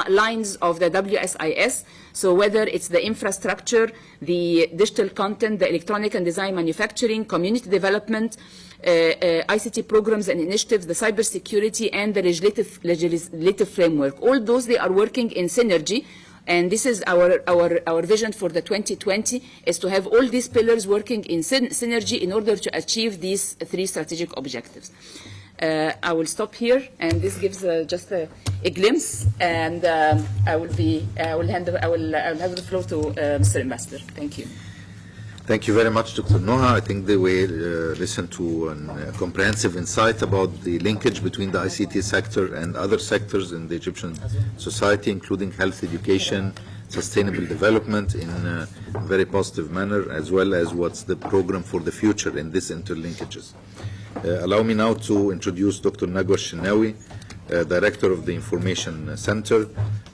lines of the WSIS. So whether it's the infrastructure, the digital content, the electronic and design manufacturing, community development, ICT programs and initiatives, the cybersecurity, and the legislative framework. All those, they are working in synergy. And this is our vision for the 2020, is to have all these pillars working in synergy in order to achieve these 3 strategic objectives. I will stop here, and this gives just a glimpse, and I will have the floor to Mr. Ambassador. Thank you. Thank you very much, Dr. Noha. I think they will listen to a comprehensive insight about the linkage between the ICT sector and other sectors in the Egyptian society, including health, education, sustainable development in a very positive manner, as well as what's the program for the future in these interlinkages. Allow me now to introduce Dr. Nagwa Shenawi, Director of the Information Center,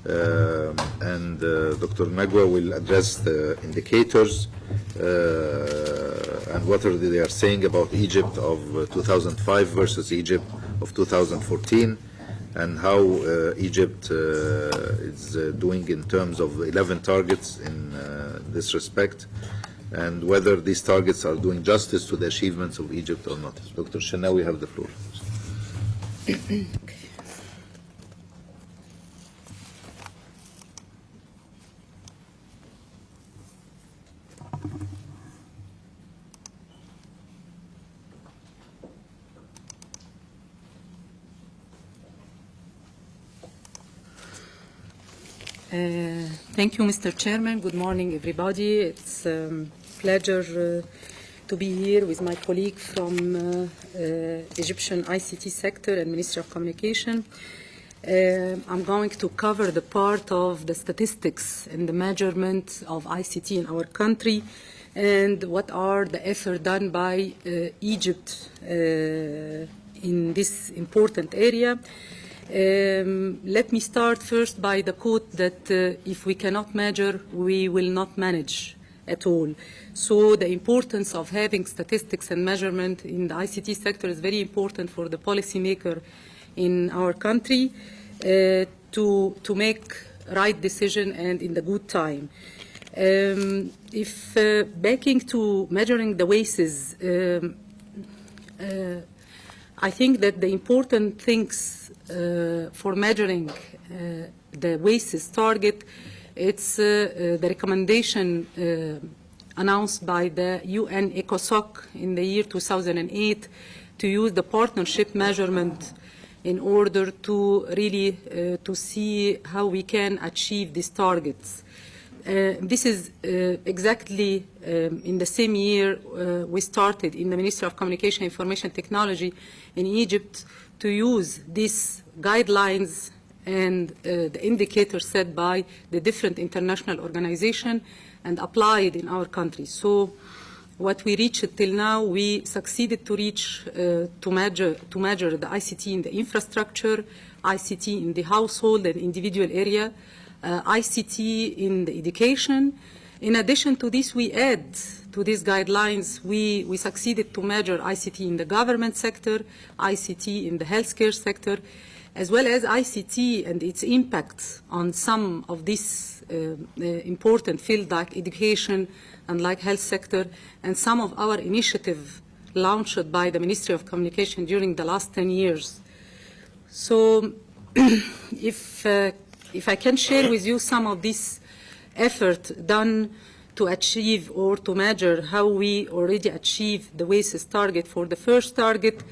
and Dr. Nagwa will address the indicators and what they are saying about Egypt of 2005 versus Egypt of 2014, and how Egypt is doing in terms of 11 targets in this respect, and whether these targets are doing justice to the achievements of Egypt or not. Dr. Shenawi, have the floor. Thank you, Mr. Chairman. Good morning, everybody. It's a pleasure to be here with my colleague from Egyptian ICT sector and Ministry of Communication. I'm going to cover the part of the statistics and the measurement of ICT in our country and what are the efforts done by Egypt in this important area. Let me start first by the quote that if we cannot measure, we will not manage at all. So the importance of having statistics and measurement in the ICT sector is very important for the policymaker in our country to make right decision and in the good time. Backing to measuring the wastes, I think that the important things for measuring the wastes target, it's the recommendation announced by the UN ECOSOC in the year 2008 to use the partnership measurement in order to really to see how we can achieve these targets. This is exactly in the same year we started in the Ministry of Communication and Information Technology in Egypt to use these guidelines and the indicators set by the different international organizations and applied in our country. So what we reached till now, we succeeded to reach to measure the ICT in the infrastructure, ICT in the household and individual area, ICT in the education. In addition to this, we add to these guidelines, we succeeded to measure ICT in the government sector, ICT in the healthcare sector, as well as ICT and its impact on some of these important field like education and like health sector, and some of our initiative launched by the Ministry of Communication during the last 10 years. So if I can share with you some of this effort done to achieve or to measure how we already achieved the WASES target for the first target,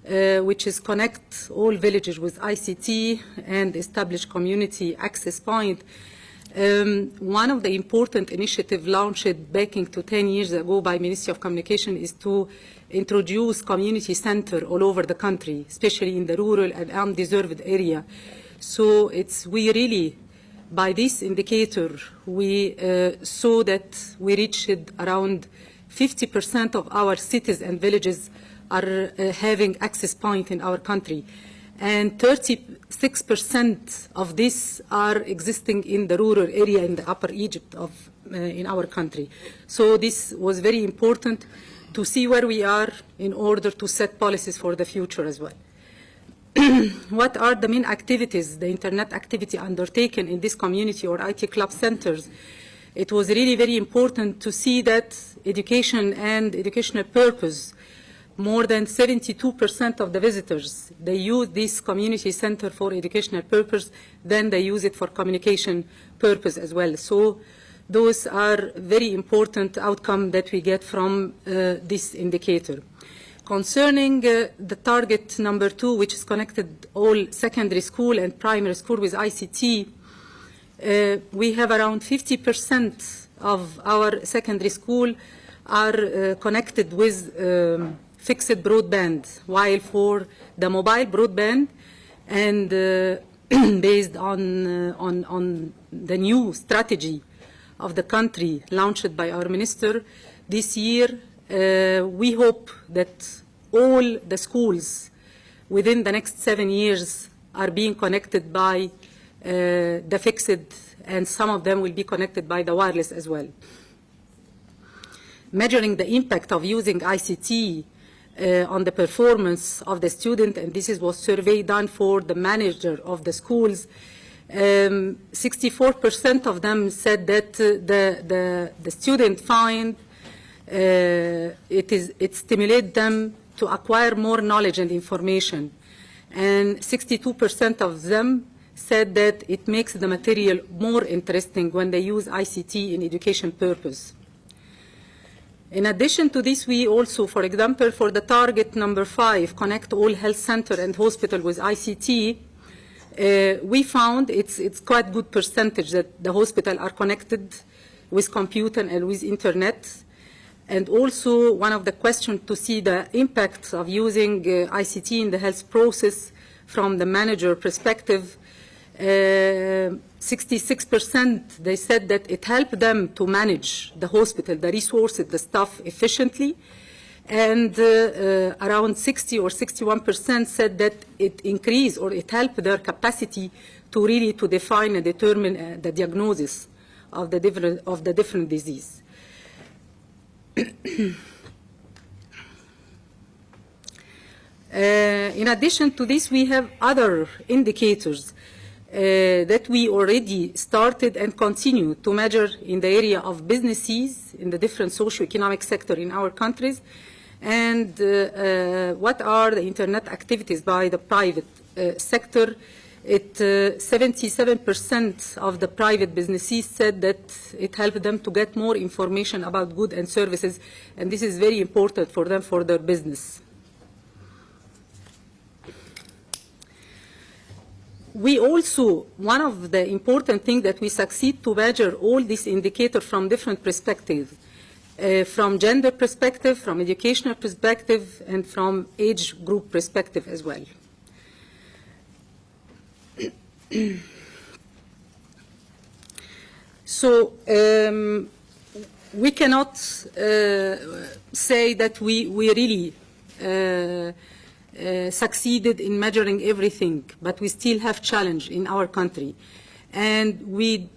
which is connect all villages with ICT and establish community access point. One of the important initiatives launched back into 10 years ago by Ministry of Communication is to introduce community center all over the country, especially in the rural and undeserved area. So we really, by this indicator, we saw that we reached around 50% of our cities and villages are having access point in our country. And 36% of this are existing in the rural area in the Upper Egypt in our country. So this was very important to see where we are in order to set policies for the future as well. What are the main activities, the internet activity undertaken in this community or IT club centers? It was really very important to see that education and educational purpose, more than 72% of the visitors, they use this community center for educational purpose, then they use it for communication purpose as well. So those are very important outcomes that we get from this indicator. Concerning the target number 2, which is connected all secondary school and primary school with ICT, we have around 50% of our secondary school are connected with fixed broadband, while for the mobile broadband and based on the new strategy of the country launched by our minister this year, we hope that all the schools within the next 7 years are being connected by the fixed, and some of them will be connected by the wireless as well. Measuring the impact of using ICT on the performance of the student, and this was survey done for the manager of the schools. 64% of them said that the student find it stimulates them to acquire more knowledge and information, and 62% of them said that it makes the material more interesting when they use ICT in education purpose. In addition to this, we also, for example, for the target number 5, connect all health center and hospital with ICT, we found it's quite good percentage that the hospital are connected with computer and with internet. And also one of the questions to see the impact of using ICT in the health process from the manager perspective, 66% they said that it helped them to manage the hospital, the resources, the staff efficiently, and around 60 or 61% said that it increased or it helped their capacity to really to define and determine the diagnosis of the different disease. In addition to this, we have other indicators that we already started and continue to measure in the area of businesses in the different socio-economic sector in our countries, and what are the internet activities by the private sector. 77% of the private businesses said that it helped them to get more information about goods and services, and this is very important for them for their business. We also, one of the important things that we succeed to measure all these indicators from different perspectives, from gender perspective, from educational perspective, and from age group perspective as well. So we cannot say that we really succeeded in measuring everything, but we still have challenge in our country. And we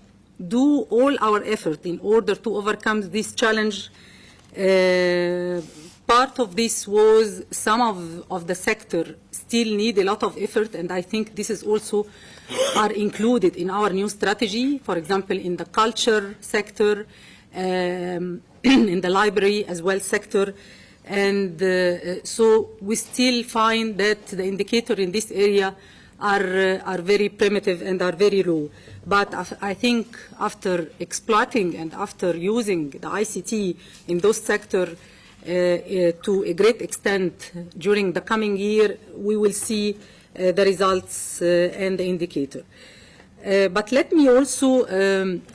do all our effort in order to overcome this challenge Part of this was some of the sector still need a lot of effort, and I think this is also are included in our new strategy, for example, in the culture sector, in the library as well sector. And so we still find that the indicator in this area are very primitive and are very low. But I think after exploiting and after using the ICT in those sectors to a great extent during the coming year, we will see the results and the indicator. But let me also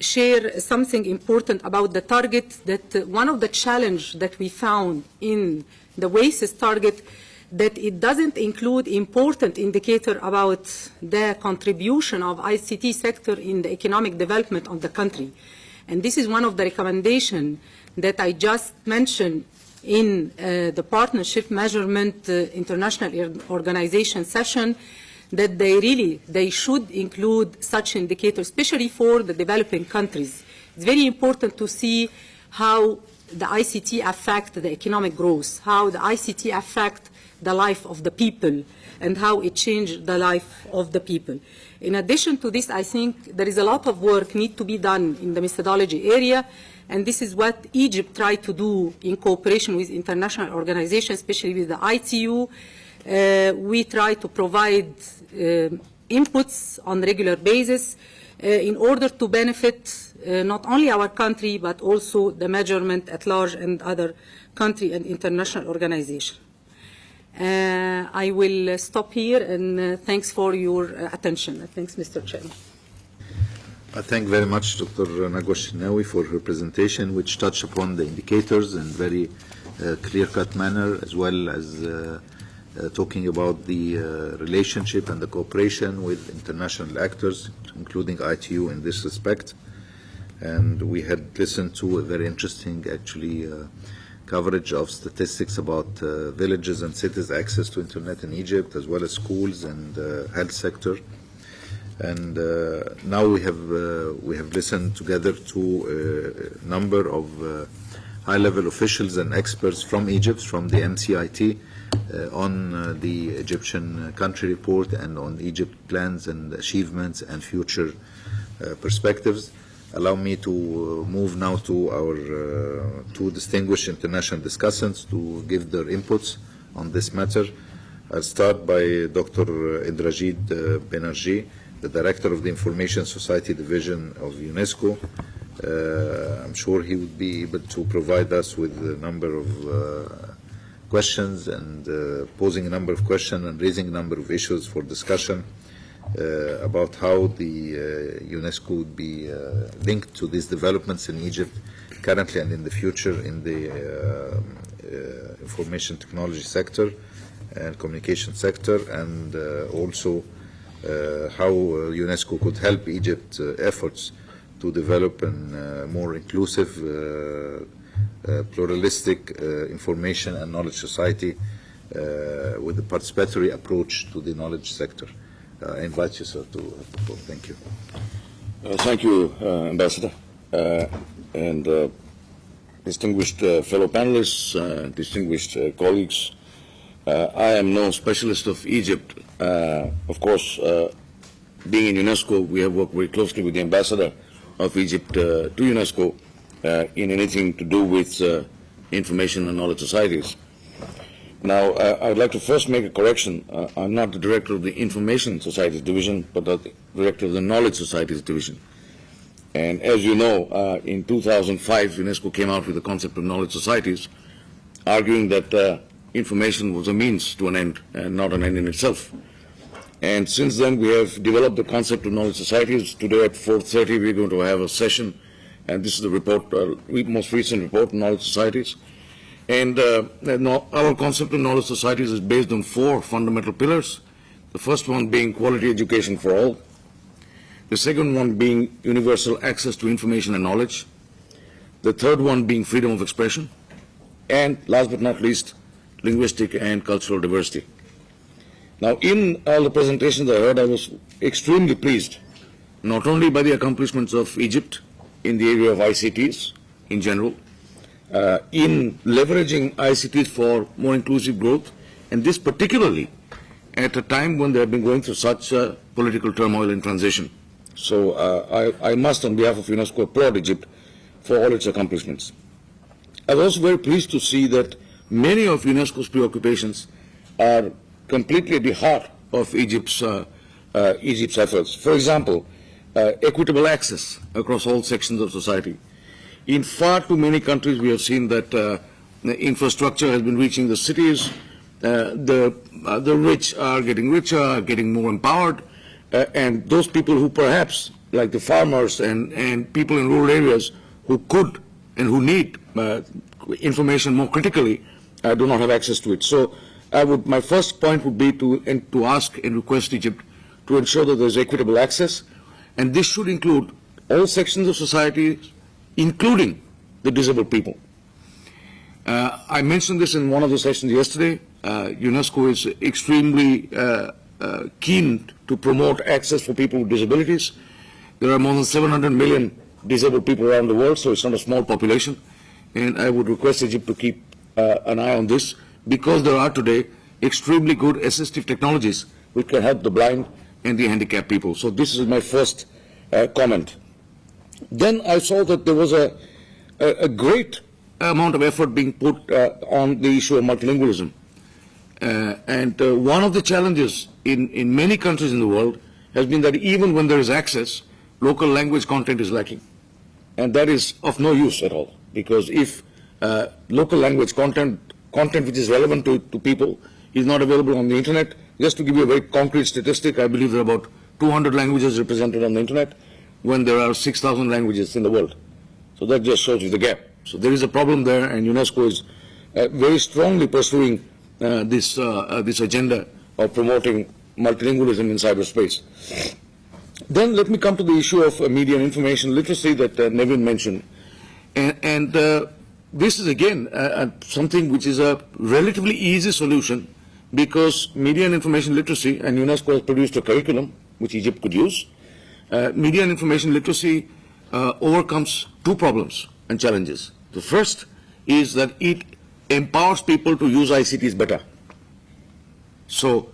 share something important about the target, that one of the challenges that we found in the WASES target, that it doesn't include important indicator about the contribution of ICT sector in the economic development of the country. And this is one of the recommendations that I just mentioned in the partnership measurement international organization session, that they should include such indicators, especially for the developing countries. It's very important to see how the ICT affect the economic growth, how the ICT affect the life of the people, and how it changed the life of the people. In addition to this, I think there is a lot of work need to be done in the methodology area, and this is what Egypt tried to do in cooperation with international organizations, especially with the ITU. We try to provide inputs on a regular basis in order to benefit not only our country, but also the measurement at large and other country and international organizations. I will stop here, and thanks for your attention. Thanks, Mr. Chairman. I thank very much Dr. Nagwa Shenawi for her presentation, which touched upon the indicators in very clear-cut manner, as well as talking about the relationship and the cooperation with international actors, including ITU in this respect. And we had listened to a very interesting, actually, coverage of statistics about villages and cities' access to internet in Egypt, as well as schools and health sector. And now we have listened together to a number of high-level officials and experts from Egypt, from the MCIT, on the Egyptian country report and on Egypt plans and achievements and future perspectives. Allow me to move now to our two distinguished international discussants to give their inputs on this matter. I'll start by Dr. Indrajit Banerjee, the Director of the Information Society Division of UNESCO. I'm sure he would be able to provide us with a number of questions and posing a number of questions and raising a number of issues for discussion about how the UNESCO would be linked to these developments in Egypt currently and in the future in the information technology sector and communication sector, and also how UNESCO could help Egypt's efforts to develop a more inclusive, pluralistic information and knowledge society with a participatory approach to the knowledge sector. I invite you, sir, to talk. Thank you. Thank you, Ambassador, and distinguished fellow panelists, distinguished colleagues. I am no specialist of Egypt. Of course, being in UNESCO, we have worked very closely with the Ambassador of Egypt to UNESCO in anything to do with information and knowledge societies. Now, I would like to first make a correction. I'm not the director of the Information Societies Division, but the director of the Knowledge Societies Division. And as you know, in 2005, UNESCO came out with the concept of knowledge societies, arguing that information was a means to an end and not an end in itself. And since then, we have developed the concept of knowledge societies. Today at 4:30, we're going to have a session, and this is the report, most recent report on knowledge societies. And our concept of knowledge societies is based on 4 fundamental pillars. The first one being quality education for all. The second one being universal access to information and knowledge. The third one being freedom of expression. And last but not least, linguistic and cultural diversity. Now, in all the presentations I heard, I was extremely pleased, not only by the accomplishments of Egypt in the area of ICTs in general, in leveraging ICTs for more inclusive growth, and this particularly at a time when they have been going through such political turmoil and transition. So I must, on behalf of UNESCO, applaud Egypt for all its accomplishments. I was also very pleased to see that many of UNESCO's preoccupations are completely at the heart of Egypt's efforts. For example, equitable access across all sections of society. In far too many countries, we have seen that the infrastructure has been reaching the cities. The rich are getting richer, getting more empowered, and those people who perhaps, like the farmers and people in rural areas who could and who need information more critically, do not have access to it. So my first point would be to ask and request Egypt to ensure that there is equitable access, and this should include all sections of society, including the disabled people. I mentioned this in one of the sessions yesterday. UNESCO is extremely keen to promote access for people with disabilities. There are more than 700 million disabled people around the world, so it's not a small population. And I would request Egypt to keep an eye on this, because there are today extremely good assistive technologies which can help the blind and the handicapped people. So this is my first comment. Then I saw that there was a great amount of effort being put on the issue of multilingualism. And one of the challenges in many countries in the world has been that even when there is access, local language content is lacking. And that is of no use at all, because if local language content which is relevant to people is not available on the internet, just to give you a very concrete statistic, I believe there are about 200 languages represented on the internet when there are 6,000 languages in the world. So that just shows you the gap. So there is a problem there, and UNESCO is very strongly pursuing this agenda of promoting multilingualism in cyberspace. Then let me come to the issue of media and information literacy that Nevin mentioned. And this is again something which is a relatively easy solution, because media and information literacy, and UNESCO has produced a curriculum which Egypt could use. Media and information literacy overcomes two problems and challenges. The first is that it empowers people to use ICTs better. So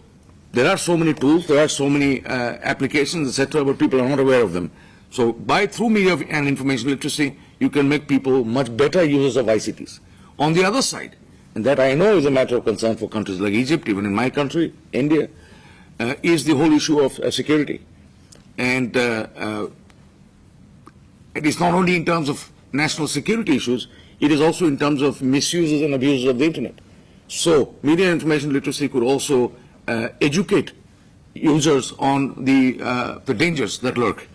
there are so many tools, there are so many applications, etc., but people are not aware of them. So through media and information literacy, you can make people much better users of ICTs. On the other side, and that I know is a matter of concern for countries like Egypt, even in my country, India, is the whole issue of security. And it is not only in terms of national security issues, it is also in terms of misuses and abuses of the internet. So media and information literacy could also educate users on the dangers that lurk.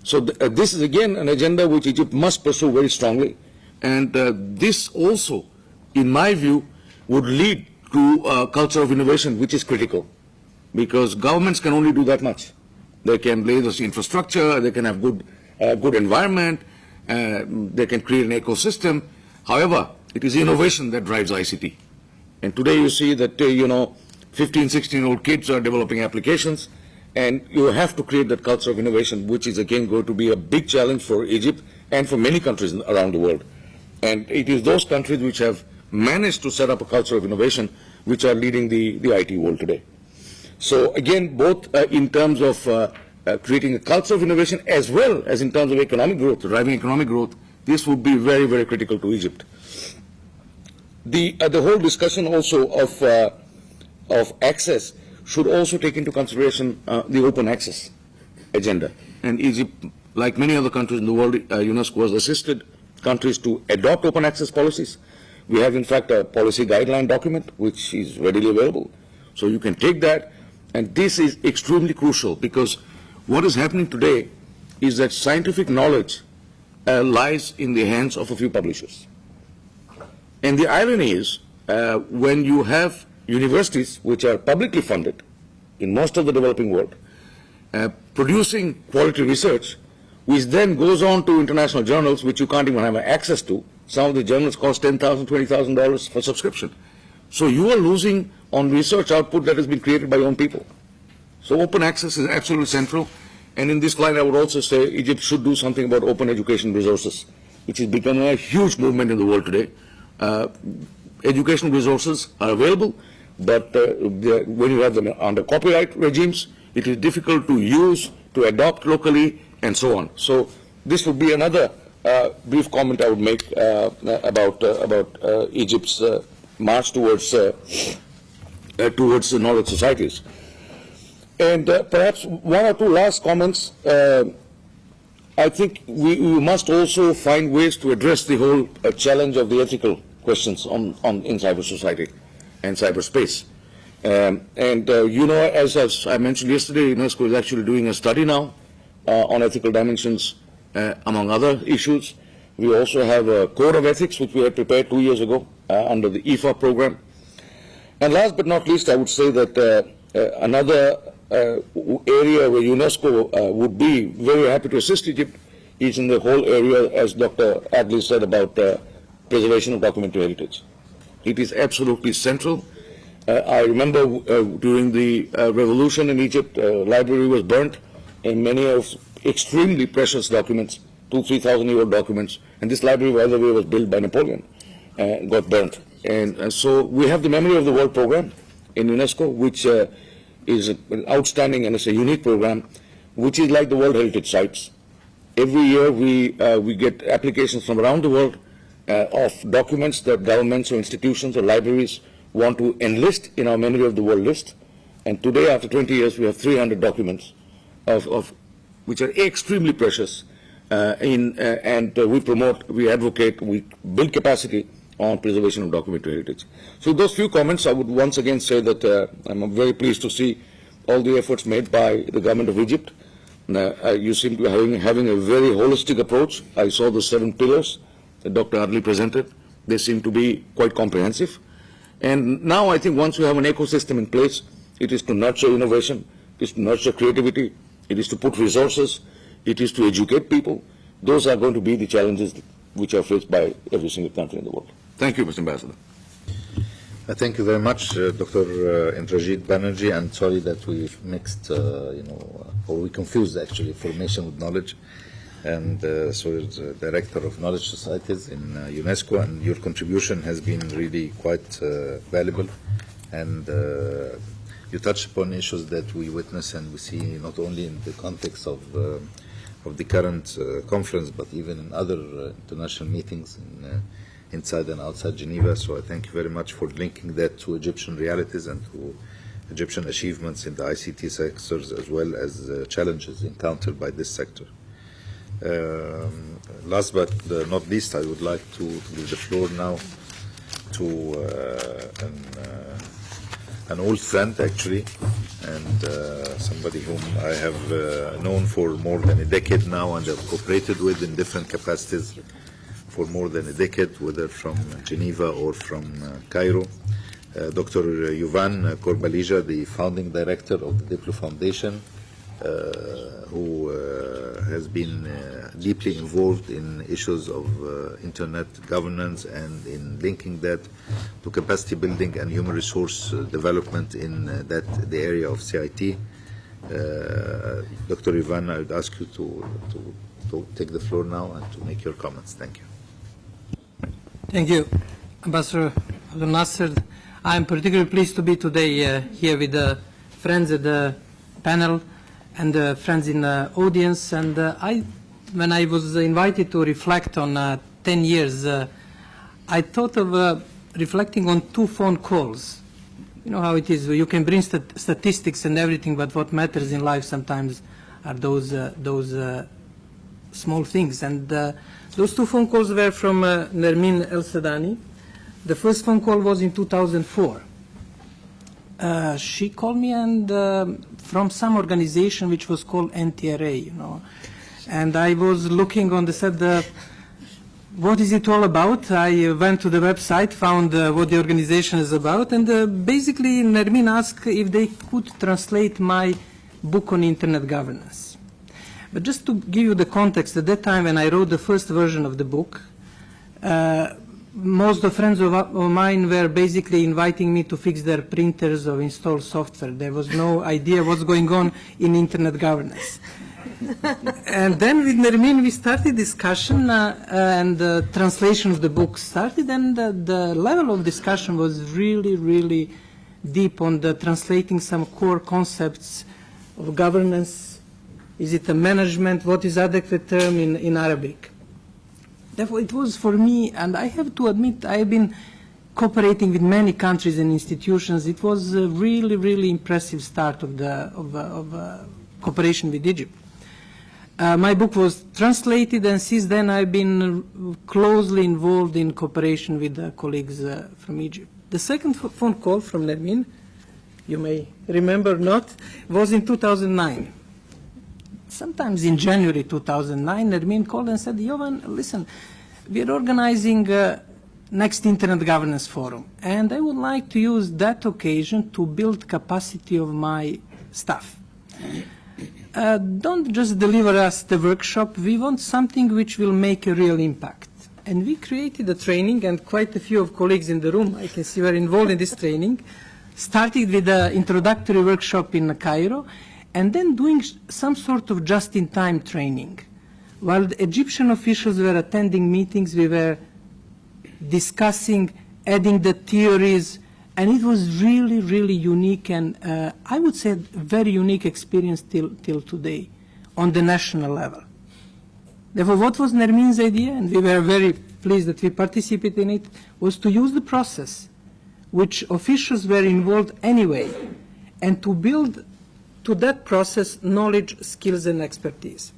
So this is again an agenda which Egypt must pursue very strongly, and this also, in my view, would lead to a culture of innovation which is critical, because governments can only do that much. They can lay the infrastructure, they can have good environment, they can create an ecosystem. However, it is innovation that drives ICT. And today you see that 15, 16-year-old kids are developing applications, and you have to create that culture of innovation, which is again going to be a big challenge for Egypt and for many countries around the world. And it is those countries which have managed to set up a culture of innovation which are leading the IT world today. So again, both in terms of creating a culture of innovation as well as in terms of economic growth, driving economic growth, this would be very, very critical to Egypt. The whole discussion also of access should also take into consideration the open access agenda. And Egypt, like many other countries in the world, UNESCO has assisted countries to adopt open access policies. We have, in fact, a policy guideline document which is readily available. So you can take that, and this is extremely crucial, because what is happening today is that scientific knowledge lies in the hands of a few publishers. And the irony is, when you have universities which are publicly funded in most of the developing world, producing quality research, which then goes on to international journals which you can't even have access to. Some of the journals cost $10,000, $20,000 for subscription. So you are losing on research output that has been created by your own people. So open access is absolutely central. And in this line, I would also say Egypt should do something about open education resources. which is becoming a huge movement in the world today. Educational resources are available, but when you have them under copyright regimes, it is difficult to use, to adopt locally, and so on. So this would be another brief comment I would make about Egypt's march towards the knowledge societies. And perhaps one or two last comments. I think we must also find ways to address the whole challenge of the ethical questions in cyber society and cyberspace. You know, as I mentioned yesterday, UNESCO is actually doing a study now on ethical dimensions, among other issues. We also have a code of ethics, which we had prepared 2 years ago under the IFA program. And last but not least, I would say that another area where UNESCO would be very happy to assist Egypt is in the whole area, as Dr. Adli said, about preservation of documentary heritage. It is absolutely central. I remember during the revolution in Egypt, library was burnt, and many of extremely precious documents, 2,000-3,000-year-old documents, and this library, by the way, was built by Napoleon, got burnt. And so we have the Memory of the World program in UNESCO, which is an outstanding and it's a unique program, which is like the World Heritage Sites. Every year we get applications from around the world of documents that governments or institutions or libraries want to enlist in our Memory of the World list. And today, after 20 years, we have 300 documents which are extremely precious. And we promote, we advocate, we build capacity on preservation of documentary heritage. So those few comments, I would once again say that I'm very pleased to see all the efforts made by the government of Egypt. You seem to be having a very holistic approach. I saw the 7 pillars that Dr. Adli presented. They seem to be quite comprehensive. And now I think once we have an ecosystem in place, it is to nurture innovation, it is to nurture creativity, it is to put resources, it is to educate people. Those are going to be the challenges which are faced by every single country in the world. Thank you, Mr. Ambassador. Thank you very much, Dr. Indrajit Banerjee, and sorry that we've mixed, or we confused actually information with knowledge. And so as Director of Knowledge Societies in UNESCO, and your contribution has been really quite valuable. And you touched upon issues that we witness and we see not only in the context of the current conference, but even in other international meetings inside and outside Geneva. So I thank you very much for linking that to Egyptian realities and to Egyptian achievements in the ICT sectors, as well as challenges encountered by this sector. Last but not least, I would like to give the floor now to an old friend, actually, and somebody whom I have known for more than a decade now and have cooperated with in different capacities for more than a decade, whether from Geneva or from Cairo. Dr. Yovan Korbalija, the founding director of the Diplo Foundation, who has been deeply involved in issues of internet governance and in linking that to capacity building and human resource development in the area of CIT. Dr. Yovan, I would ask you to take the floor now and to make your comments. Thank you. Thank you, Ambassador Abdel Nasser. I am particularly pleased to be today here with the friends at the panel and friends in the audience. And when I was invited to reflect on 10 years, I thought of reflecting on 2 phone calls. You know how it is, you can bring statistics and everything, but what matters in life sometimes are those small things. And those 2 phone calls were from Nermin El-Sadani. The first phone call was in 2004. She called me and from some organization which was called NTRA, and I was looking on the set, what is it all about? I went to the website, found what the organization is about, and basically Nermin asked if they could translate my book on internet governance. But just to give you the context, at that time when I wrote the first version of the book, most of the friends of mine were basically inviting me to fix their printers or install software. There was no idea what's going on in internet governance. And then with Nermin we started discussion and the translation of the book started, and the level of discussion was really, really deep on the translating some core concepts of governance. Is it a management? What is adequate term in Arabic? Therefore, it was for me, and I have to admit, I have been cooperating with many countries and institutions. It was a really, really impressive start of cooperation with Egypt. My book was translated, and since then I've been closely involved in cooperation with colleagues from Egypt. The second phone call from Nermin, you may remember not, was in 2009. Sometimes in January 2009, Nermin called and said, Jovan, listen, we are organizing next Internet Governance Forum, and I would like to use that occasion to build capacity of my staff. Don't just deliver us the workshop, we want something which will make a real impact. And we created a training, and quite a few of colleagues in the room, I can see, were involved in this training, started with an introductory workshop in Cairo, and then doing some sort of just-in-time training. While the Egyptian officials were attending meetings, we were discussing, adding the theories, and it was really, really unique, and I would say a very unique experience till today on the national level. Therefore, what was Nermin's idea, and we were very pleased that we participated in it, was to use the process, which officials were involved anyway, and to build to that process knowledge, skills, and expertise.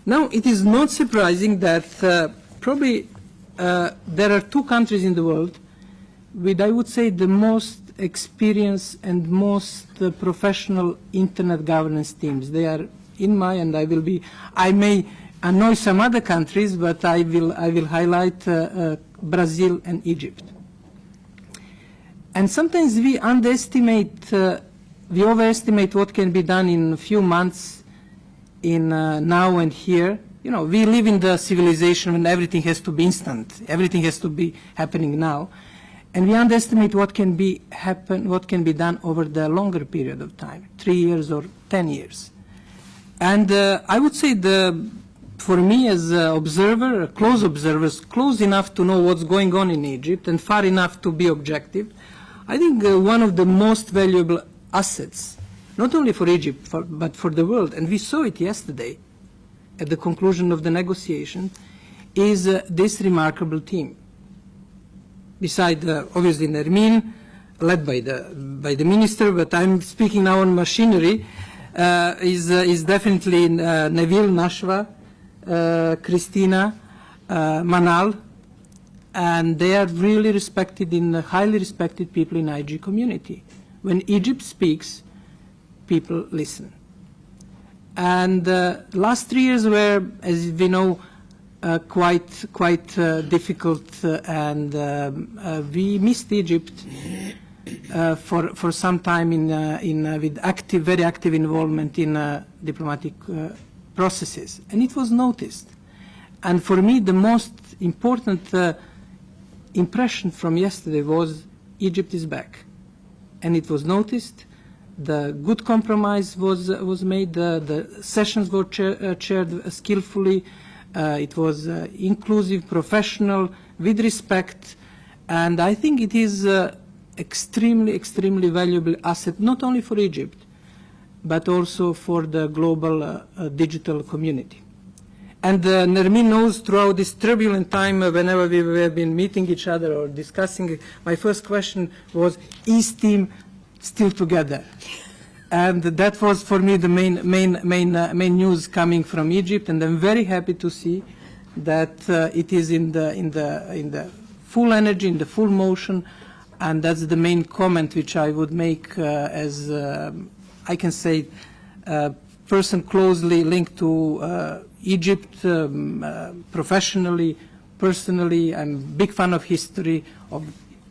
Now, it is not surprising that probably there are two countries in the world with, I would say, the most experienced and most professional internet governance teams. They are in my, and I may annoy some other countries, but I will highlight Brazil and Egypt. And sometimes we overestimate what can be done in a few months in now and here. You know, we live in the civilization when everything has to be instant, everything has to be happening now, and we underestimate what can be done over the longer period of time, 3 years or 10 years. And I would say for me as an observer, close observers, close enough to know what's going on in Egypt and far enough to be objective, I think one of the most valuable assets, not only for Egypt, but for the world, and we saw it yesterday at the conclusion of the negotiation, is this remarkable team. Beside, obviously, Nermin, led by the minister, but I'm speaking now on machinery, is definitely Neville, Nashwa, Christina, Manal, and they are really respected, highly respected people in IG community. When Egypt speaks, people listen. And last 3 years were, as we know, quite difficult, and we missed Egypt for some time with very active involvement in diplomatic processes, and it was noticed. And for me, the most important impression from yesterday was Egypt is back, and it was noticed. The good compromise was made. The sessions were chaired skillfully. It was inclusive, professional, with respect, and I think it is extremely, extremely valuable asset, not only for Egypt, but also for the global digital community. And Nermin knows throughout this turbulent time, whenever we have been meeting each other or discussing, my first question was, is team still together? And that was for me the main news coming from Egypt, and I'm very happy to see that it is in the full energy, in the full motion, and that's the main comment which I would make as I can say person closely linked to Egypt professionally, personally. I'm a big fan of history.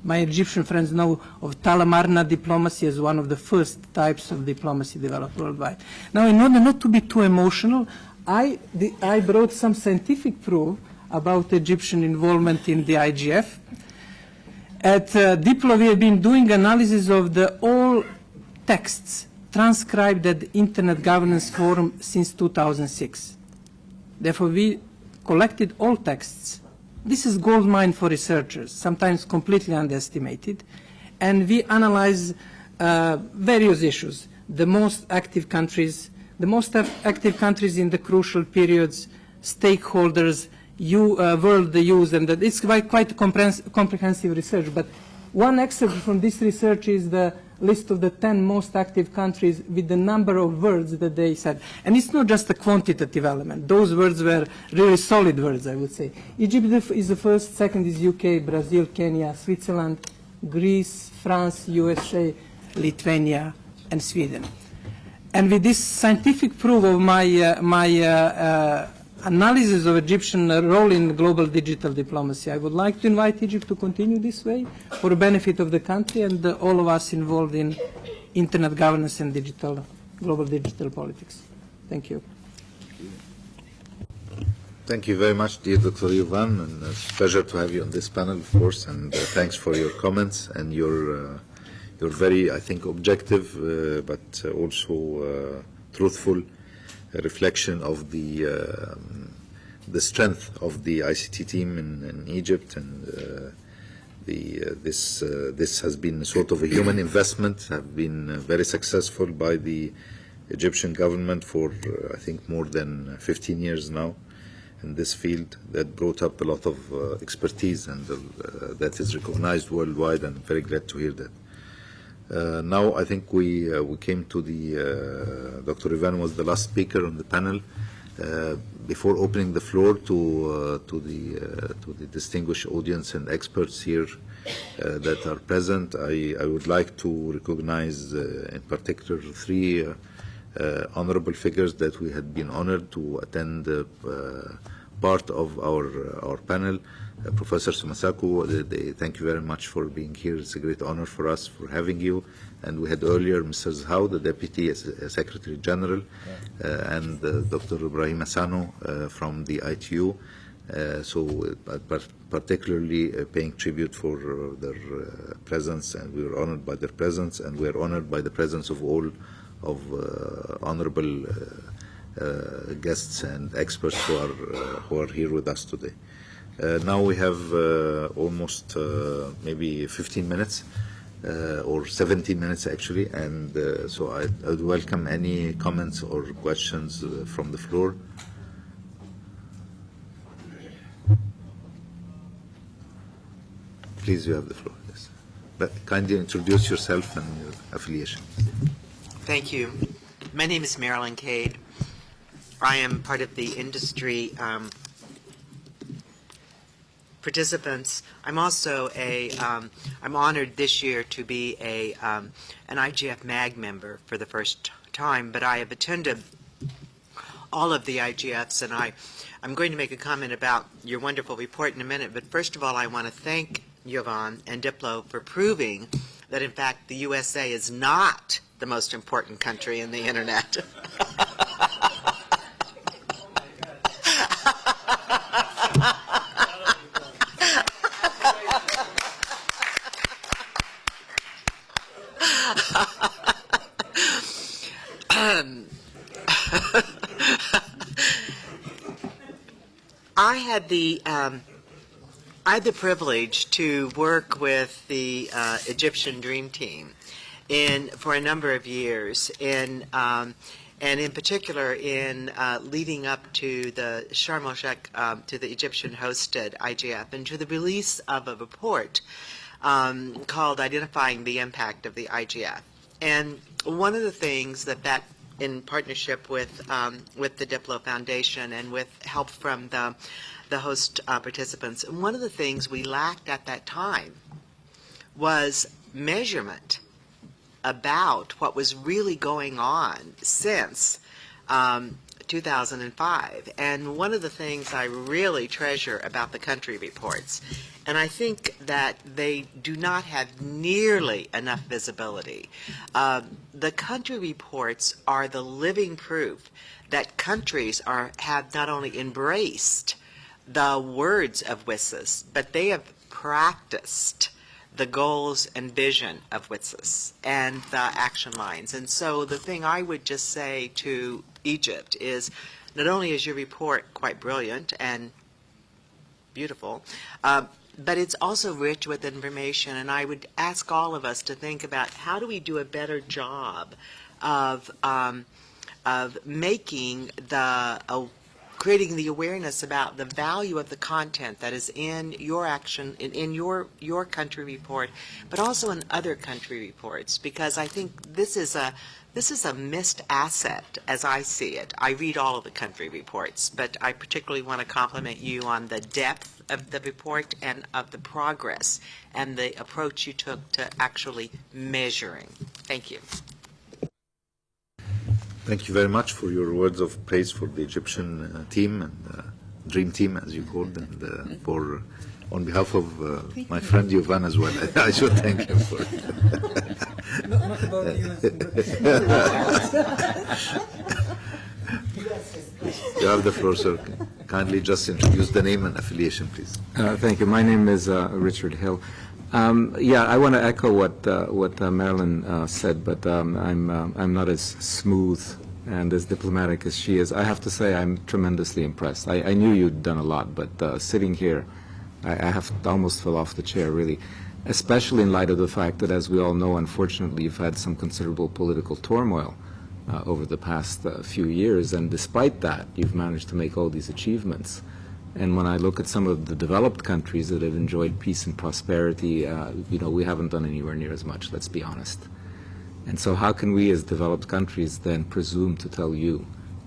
My Egyptian friends know of Talamarna diplomacy as one of the first types of diplomacy developed worldwide. Now, in order not to be too emotional, I brought some scientific proof about Egyptian involvement in the IGF. At Diplo, we have been doing analysis of all texts transcribed at the Internet Governance Forum since 2006. Therefore, we collected all texts. This is gold mine for researchers, sometimes completely underestimated. And we analyze various issues, the most active countries in the crucial periods, stakeholders, world use, and that it's quite comprehensive research. But one excerpt from this research is the list of the 10 most active countries with the number of words that they said. And it's not just a quantitative element. Those words were really solid words, I would say. Egypt is the first, second is UK, Brazil, Kenya, Switzerland, Greece, France, USA, Lithuania, and Sweden. And with this scientific proof of my analysis of Egyptian role in global digital diplomacy, I would like to invite Egypt to continue this way for the benefit of the country and all of us involved in internet governance and global digital politics. Thank you. Thank you very much, dear Dr. Yovan, and it's a pleasure to have you on this panel, of course, and thanks for your comments and your very, I think, objective, but also truthful reflection of the strength of the ICT team in Egypt, and this has been sort of a human investment, have been very successful by the Egyptian government for I think more than 15 years now in this field, that brought up a lot of expertise, and that is recognized worldwide, and I'm very glad to hear that. Now I think we came to the Dr. Yovan was the last speaker on the panel. Before opening the floor to the distinguished audience and experts here that are present, I would like to recognize in particular three honorable figures that we had been honored to attend part of our panel. Professor Sumasaku, thank you very much for being here. It's a great honor for us for having you. And we had earlier Mr. Zhao, the Deputy Secretary General, and Dr. Ibrahim Asano from the ITU. Particularly paying tribute for their presence, and we were honored by their presence, and we are honored by the presence of all of honorable guests and experts who are here with us today. Now we have almost maybe 15 minutes or 17 minutes actually, and so I would welcome any comments or questions from the floor. Please, you have the floor. Yes. But kindly introduce yourself and your affiliation. Thank you. My name is Marilyn Cade. I am part of the industry participants. I'm also I'm honored this year to be an IGF MAG member for the first time, but I have attended all of the IGFs, and I'm going to make a comment about your wonderful report in a minute, but first of all, I want to thank Yovan and Diplo for proving that, in fact, the USA is not the most important country in the Internet. I had the privilege to work with the Egyptian Dream Team for a number of years, and in particular in leading up to the Sharm el-Sheikh, to the Egyptian-hosted IGF, and to the release of a report called Identifying the Impact of the IGF. And one of the things that in partnership with the Diplo Foundation and with help from the host participants, one of the things we lacked at that time was measurement about what was really going on since 2005. And one of the things I really treasure about the country reports, and I think that they do not have nearly enough visibility, the country reports are the living proof that countries have not only embraced the words of WSIS, but they have practiced the goals and vision of WITSES and the action lines. And so the thing I would just say to Egypt is, not only is your report quite brilliant and beautiful, but it's also rich with information, and I would ask all of us to think about how do we do a better job of making creating the awareness about the value of the content that is in your action, in your country report, but also in other country reports, because I think this is a missed asset as I see it. I read all of the country reports, but I particularly want to compliment you on the depth of the report and of the progress and the approach you took to actually measuring. Thank you. Thank you very much for your words of praise for the Egyptian team and Dream Team, as you called, and for on behalf of my friend Yovan as well. I should thank him for it. Not about you. You have the floor, sir. Kindly just introduce the name and affiliation, please. Thank you. My name is Richard Hill. I want to echo what Marilyn said, but I'm not as smooth and as diplomatic as she is. I have to say I'm tremendously impressed. I knew you'd done a lot, but sitting here, I have almost fell off the chair, really, especially in light of the fact that, as we all know, unfortunately, you've had some considerable political turmoil over the past few years, and despite that, you've managed to make all these achievements. And when I look at some of the developed countries that have enjoyed peace and prosperity, we haven't done anywhere near as much, let's be honest. And so how can we as developed countries then presume to tell you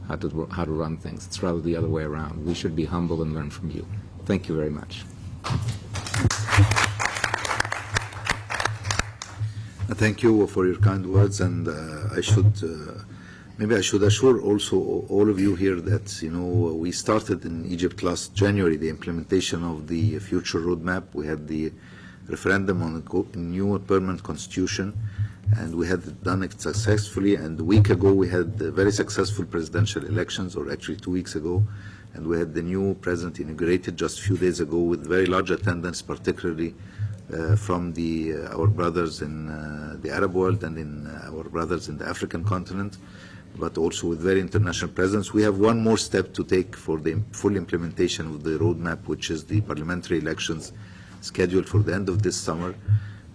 how to run things? It's rather the other way around. We should be humble and learn from you. Thank you very much. Thank you for your kind words, and maybe I should assure also all of you here that, we started in Egypt last January the implementation of the future roadmap. We had the referendum on a new permanent constitution, and we had done it successfully. And a week ago we had very successful presidential elections, or actually 2 weeks ago, and we had the new president inaugurated just a few days ago with very large attendance, particularly from our brothers in the Arab world and in our brothers in the African continent, but also with very international presence. We have one more step to take for the full implementation of the roadmap, which is the parliamentary elections scheduled for the end of this summer.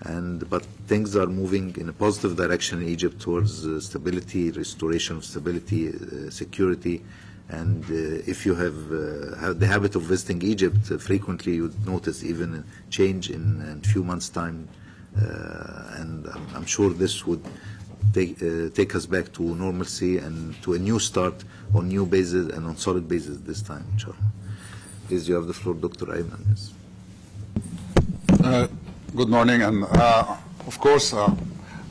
But things are moving in a positive direction in Egypt towards stability, restoration of stability, security. And if you have the habit of visiting Egypt frequently, you'd notice even a change in a few months' time. And I'm sure this would take us back to normalcy and to a new start on new basis and on solid basis this time, inshallah. Please, you have the floor, Dr. Ayman. Yes. Good morning, and of course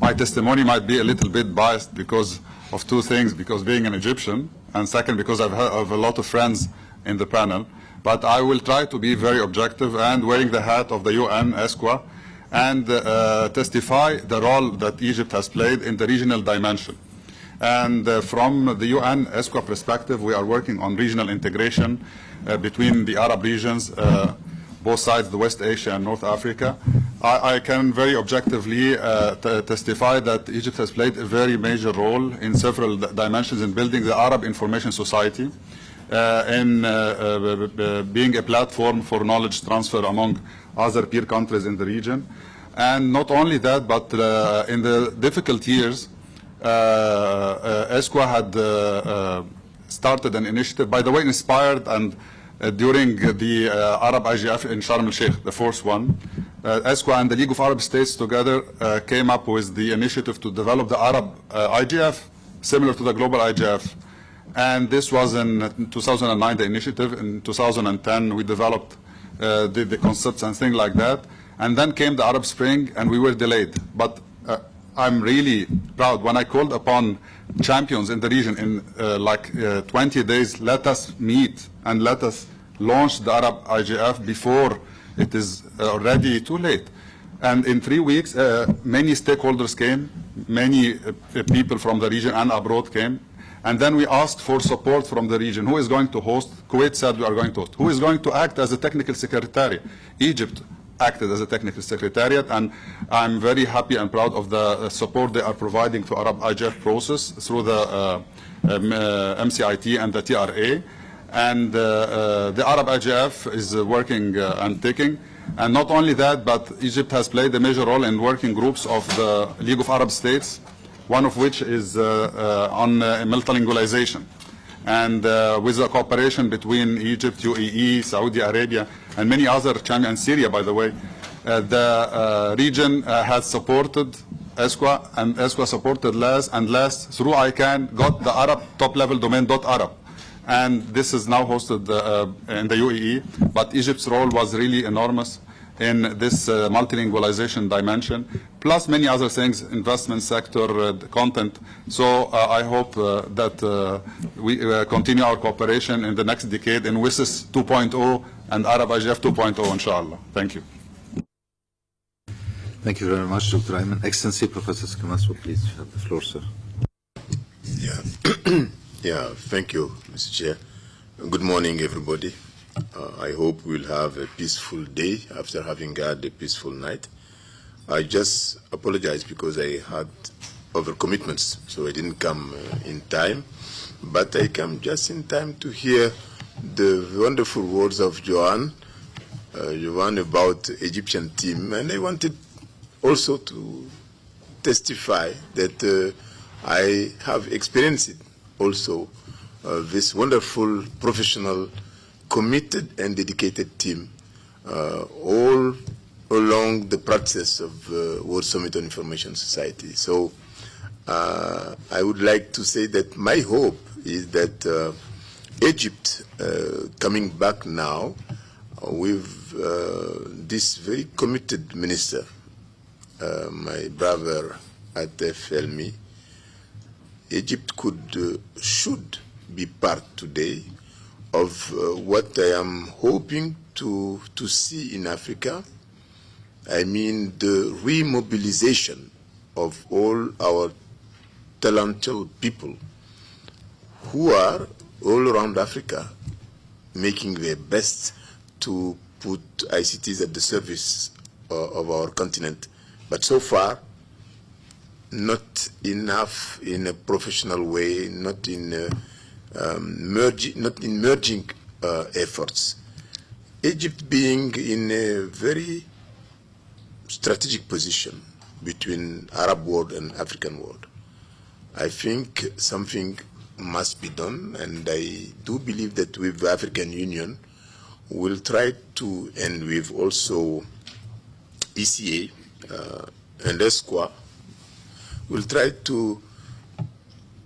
my testimony might be a little bit biased because of two things, because being an Egyptian, and second because I have a lot of friends in the panel. But I will try to be very objective and wearing the hat of the UN, ESCWA, and testify the role that Egypt has played in the regional dimension. And from the UN ESCWA perspective, we are working on regional integration between the Arab regions, both sides, the West Asia and North Africa. I can very objectively testify that Egypt has played a very major role in several dimensions in building the Arab Information Society, in being a platform for knowledge transfer among other peer countries in the region. And not only that, but in the difficult years, ESCWA had started an initiative, by the way, inspired and during the Arab IGF in Sharm el-Sheikh, the fourth one. ESCWA and the League of Arab States together came up with the initiative to develop the Arab IGF, similar to the global IGF. And this was in 2009, the initiative. In 2010, we developed the concepts and things like that. And then came the Arab Spring, and we were delayed. But I'm really proud when I called upon champions in the region in 20 days, let us meet and let us launch the Arab IGF before it is already too late. And in 3 weeks, many stakeholders came, many people from the region and abroad came. And then we asked for support from the region. Who is going to host? Kuwait said we are going to host. Who is going to act as a technical secretary? Egypt. acted as a technical secretariat, and I'm very happy and proud of the support they are providing to Arab IGF process through the MCIT and the TRA. And the Arab IGF is working and taking. And not only that, but Egypt has played a major role in working groups of the League of Arab States, one of which is on multilingualization. And with the cooperation between Egypt, UAE, Saudi Arabia, and many other, and Syria, by the way, the region has supported ESCWA, and ESCWA supported LAS, and LAS, through ICANN, got the Arab top-level domain .arab. And this is now hosted in the UAE, but Egypt's role was really enormous in this multilingualization dimension, plus many other things, investment sector, content. So I hope that we continue our cooperation in the next decade in WSIS 2.0 and Arab IGF 2.0, inshallah. Thank you. Thank you very much, Dr. Ayman. Excellency, Professor Skemaswo, please, you have the floor, sir. Yeah. Yeah, thank you, Mr. Chair. Good morning, everybody. I hope we'll have a peaceful day after having had a peaceful night. I just apologize because I had overcommitments, so I didn't come in time. But I come just in time to hear the wonderful words of Joanne about Egyptian team. And I wanted also to testify that I have experienced it also, this wonderful, professional, committed and dedicated team all along the process of World Summit on Information Society. So I would like to say that my hope is that Egypt coming back now with this very committed minister, my brother Atef Elmi, Egypt should be part today of what I am hoping to see in Africa. I mean the remobilization of all our talented people who are all around Africa making their best to put ICTs at the service of our continent. But so far, not enough in a professional way, not in merging efforts. Egypt being in a very strategic position between Arab world and African world, I think something must be done, and I do believe that with the African Union, we'll try to, and with also ECA and ESCWA, we'll try to,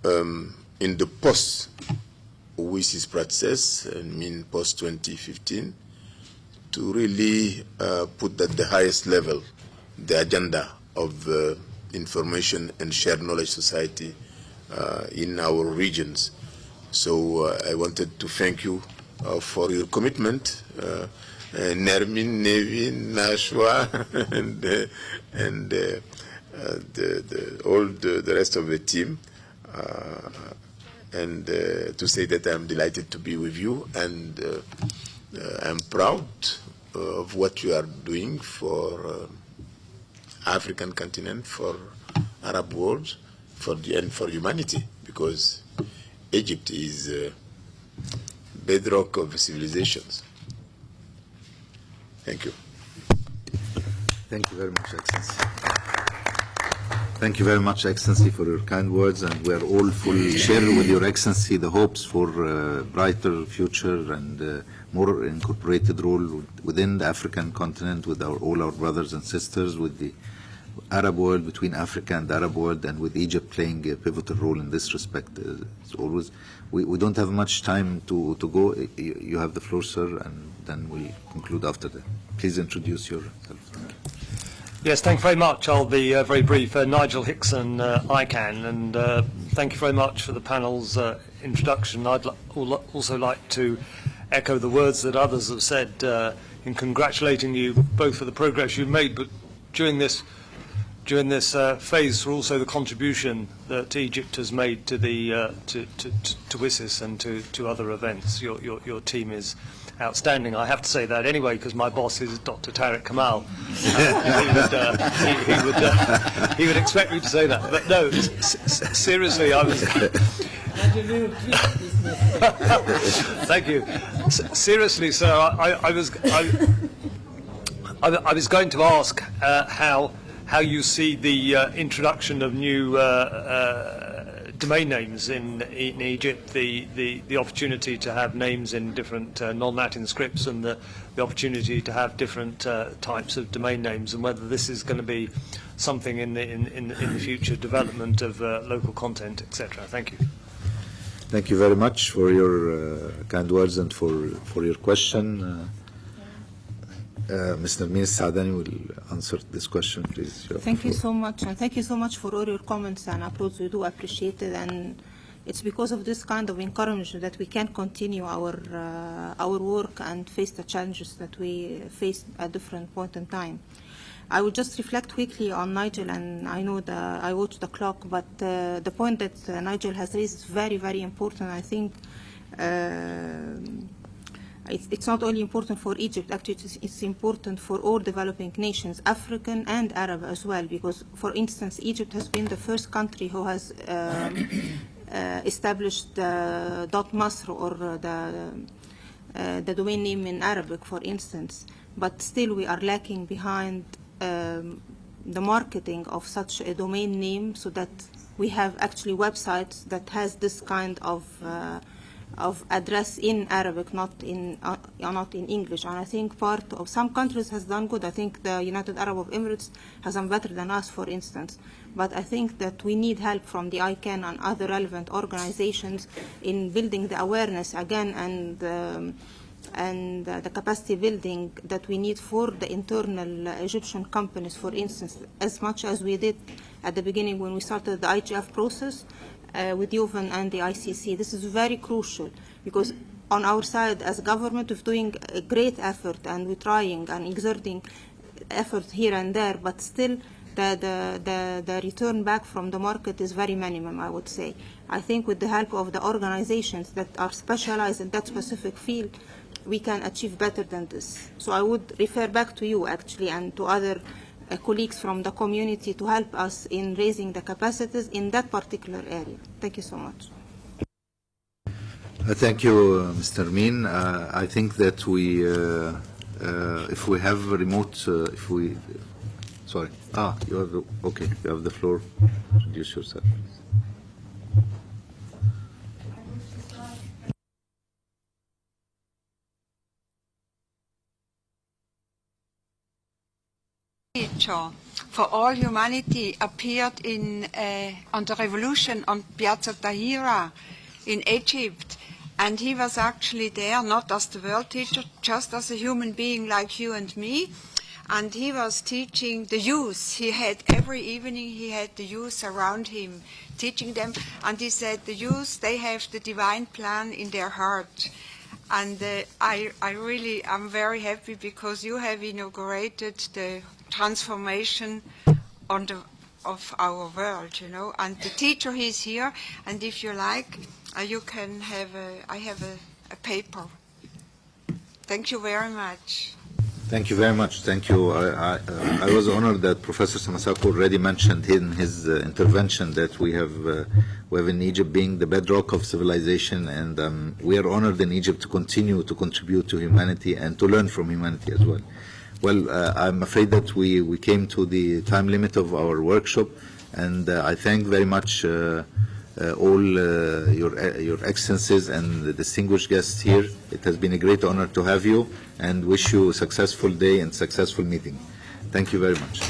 in the post-WSIS process, I mean post-2015, to really put at the highest level the agenda of information and shared knowledge society in our regions. So I wanted to thank you for your commitment, Nermin, Nevin, Nashwa, and all the rest of the team, and to say that I'm delighted to be with you, and I'm proud of what you are doing for African continent, for Arab world, and for humanity, because Egypt is bedrock of civilizations. Thank you. Thank you very much, Excellency. Thank you very much, Excellency, for your kind words, and we are all fully sharing with Your Excellency the hopes for a brighter future and more incorporated role within the African continent with all our brothers and sisters, with the Arab world, between Africa and the Arab world, and with Egypt playing a pivotal role in this respect. As always, we don't have much time to go. You have the floor, sir, and then we'll conclude after that. Please introduce yourself. Thank you. Yes, thank you very much. I'll be very brief. Nigel Hickson, ICANN, and thank you very much for the panel's introduction. I'd also like to echo the words that others have said in congratulating you both for the progress you've made, but during this phase, for also the contribution that Egypt has made to the to WSIS and to other events. Your team is outstanding. I have to say that anyway because my boss is Dr. Tariq Kamal. He would expect me to say that. But no, seriously, I was... Thank you. Seriously, sir, I was going to ask how you see the introduction of new domain names in Egypt, the opportunity to have names in different non-Latin scripts, and the opportunity to have different types of domain names, and whether this is going to be something in the future development of local content, etc. Thank you. Thank you very much for your kind words and for your question. Mr. Min Saadani will answer this question, please. Thank you so much, and thank you so much for all your comments and approach. We do appreciate it, and it's because of this kind of encouragement that we can continue our work and face the challenges that we face at different point in time. I will just reflect quickly on Nigel, and I know that I watched the clock, but the point that Nigel has raised is very, very important. I think it's not only important for Egypt, actually it's important for all developing nations, African and Arab as well, because, for instance, Egypt has been the first country who has established .Masr or the domain name in Arabic, for instance, but still we are lacking behind the marketing of such a domain name, so that we have actually websites that has this kind of address in Arabic, not in English. And I think part of some countries has done good. I think the United Arab Emirates has done better than us, for instance. But I think that we need help from the ICANN and other relevant organizations in building the awareness again, and the capacity building that we need for the internal Egyptian companies, for instance, as much as we did at the beginning when we started the IGF process with UN and the ICC. This is very crucial, because on our side as government we're doing a great effort, and we're trying and exerting effort here and there, but still the return back from the market is very minimum, I would say. I think with the help of the organizations that are specialized in that specific field, we can achieve better than this. So I would refer back to you, actually, and to other colleagues from the community to help us in raising the capacities in that particular area. Thank you so much. Thank you, Mr. Min. I think that we, if we have a remote, sorry. You have okay, you have the floor. Introduce yourself, please. For all humanity appeared on the revolution on Piazza Tahrir in Egypt, and he was actually there not as the world teacher, just as a human being like you and me, and he was teaching the youth. He had every evening he had the youth around him teaching them, and he said the youth, they have the divine plan in their heart. And I really am very happy because you have inaugurated the transformation of our world, you know. And the teacher is here, and if you like, you can have I have a paper. Thank you very much. Thank you very much. Thank you. I was honored that Professor Samasako already mentioned in his intervention that we have in Egypt being the bedrock of civilization, and we are honored in Egypt to continue to contribute to humanity and to learn from humanity as well. Well, I'm afraid that we came to the time limit of our workshop, and I thank very much all your excellencies and the distinguished guests here. It has been a great honor to have you, and wish you a successful day and successful meeting. Thank you very much.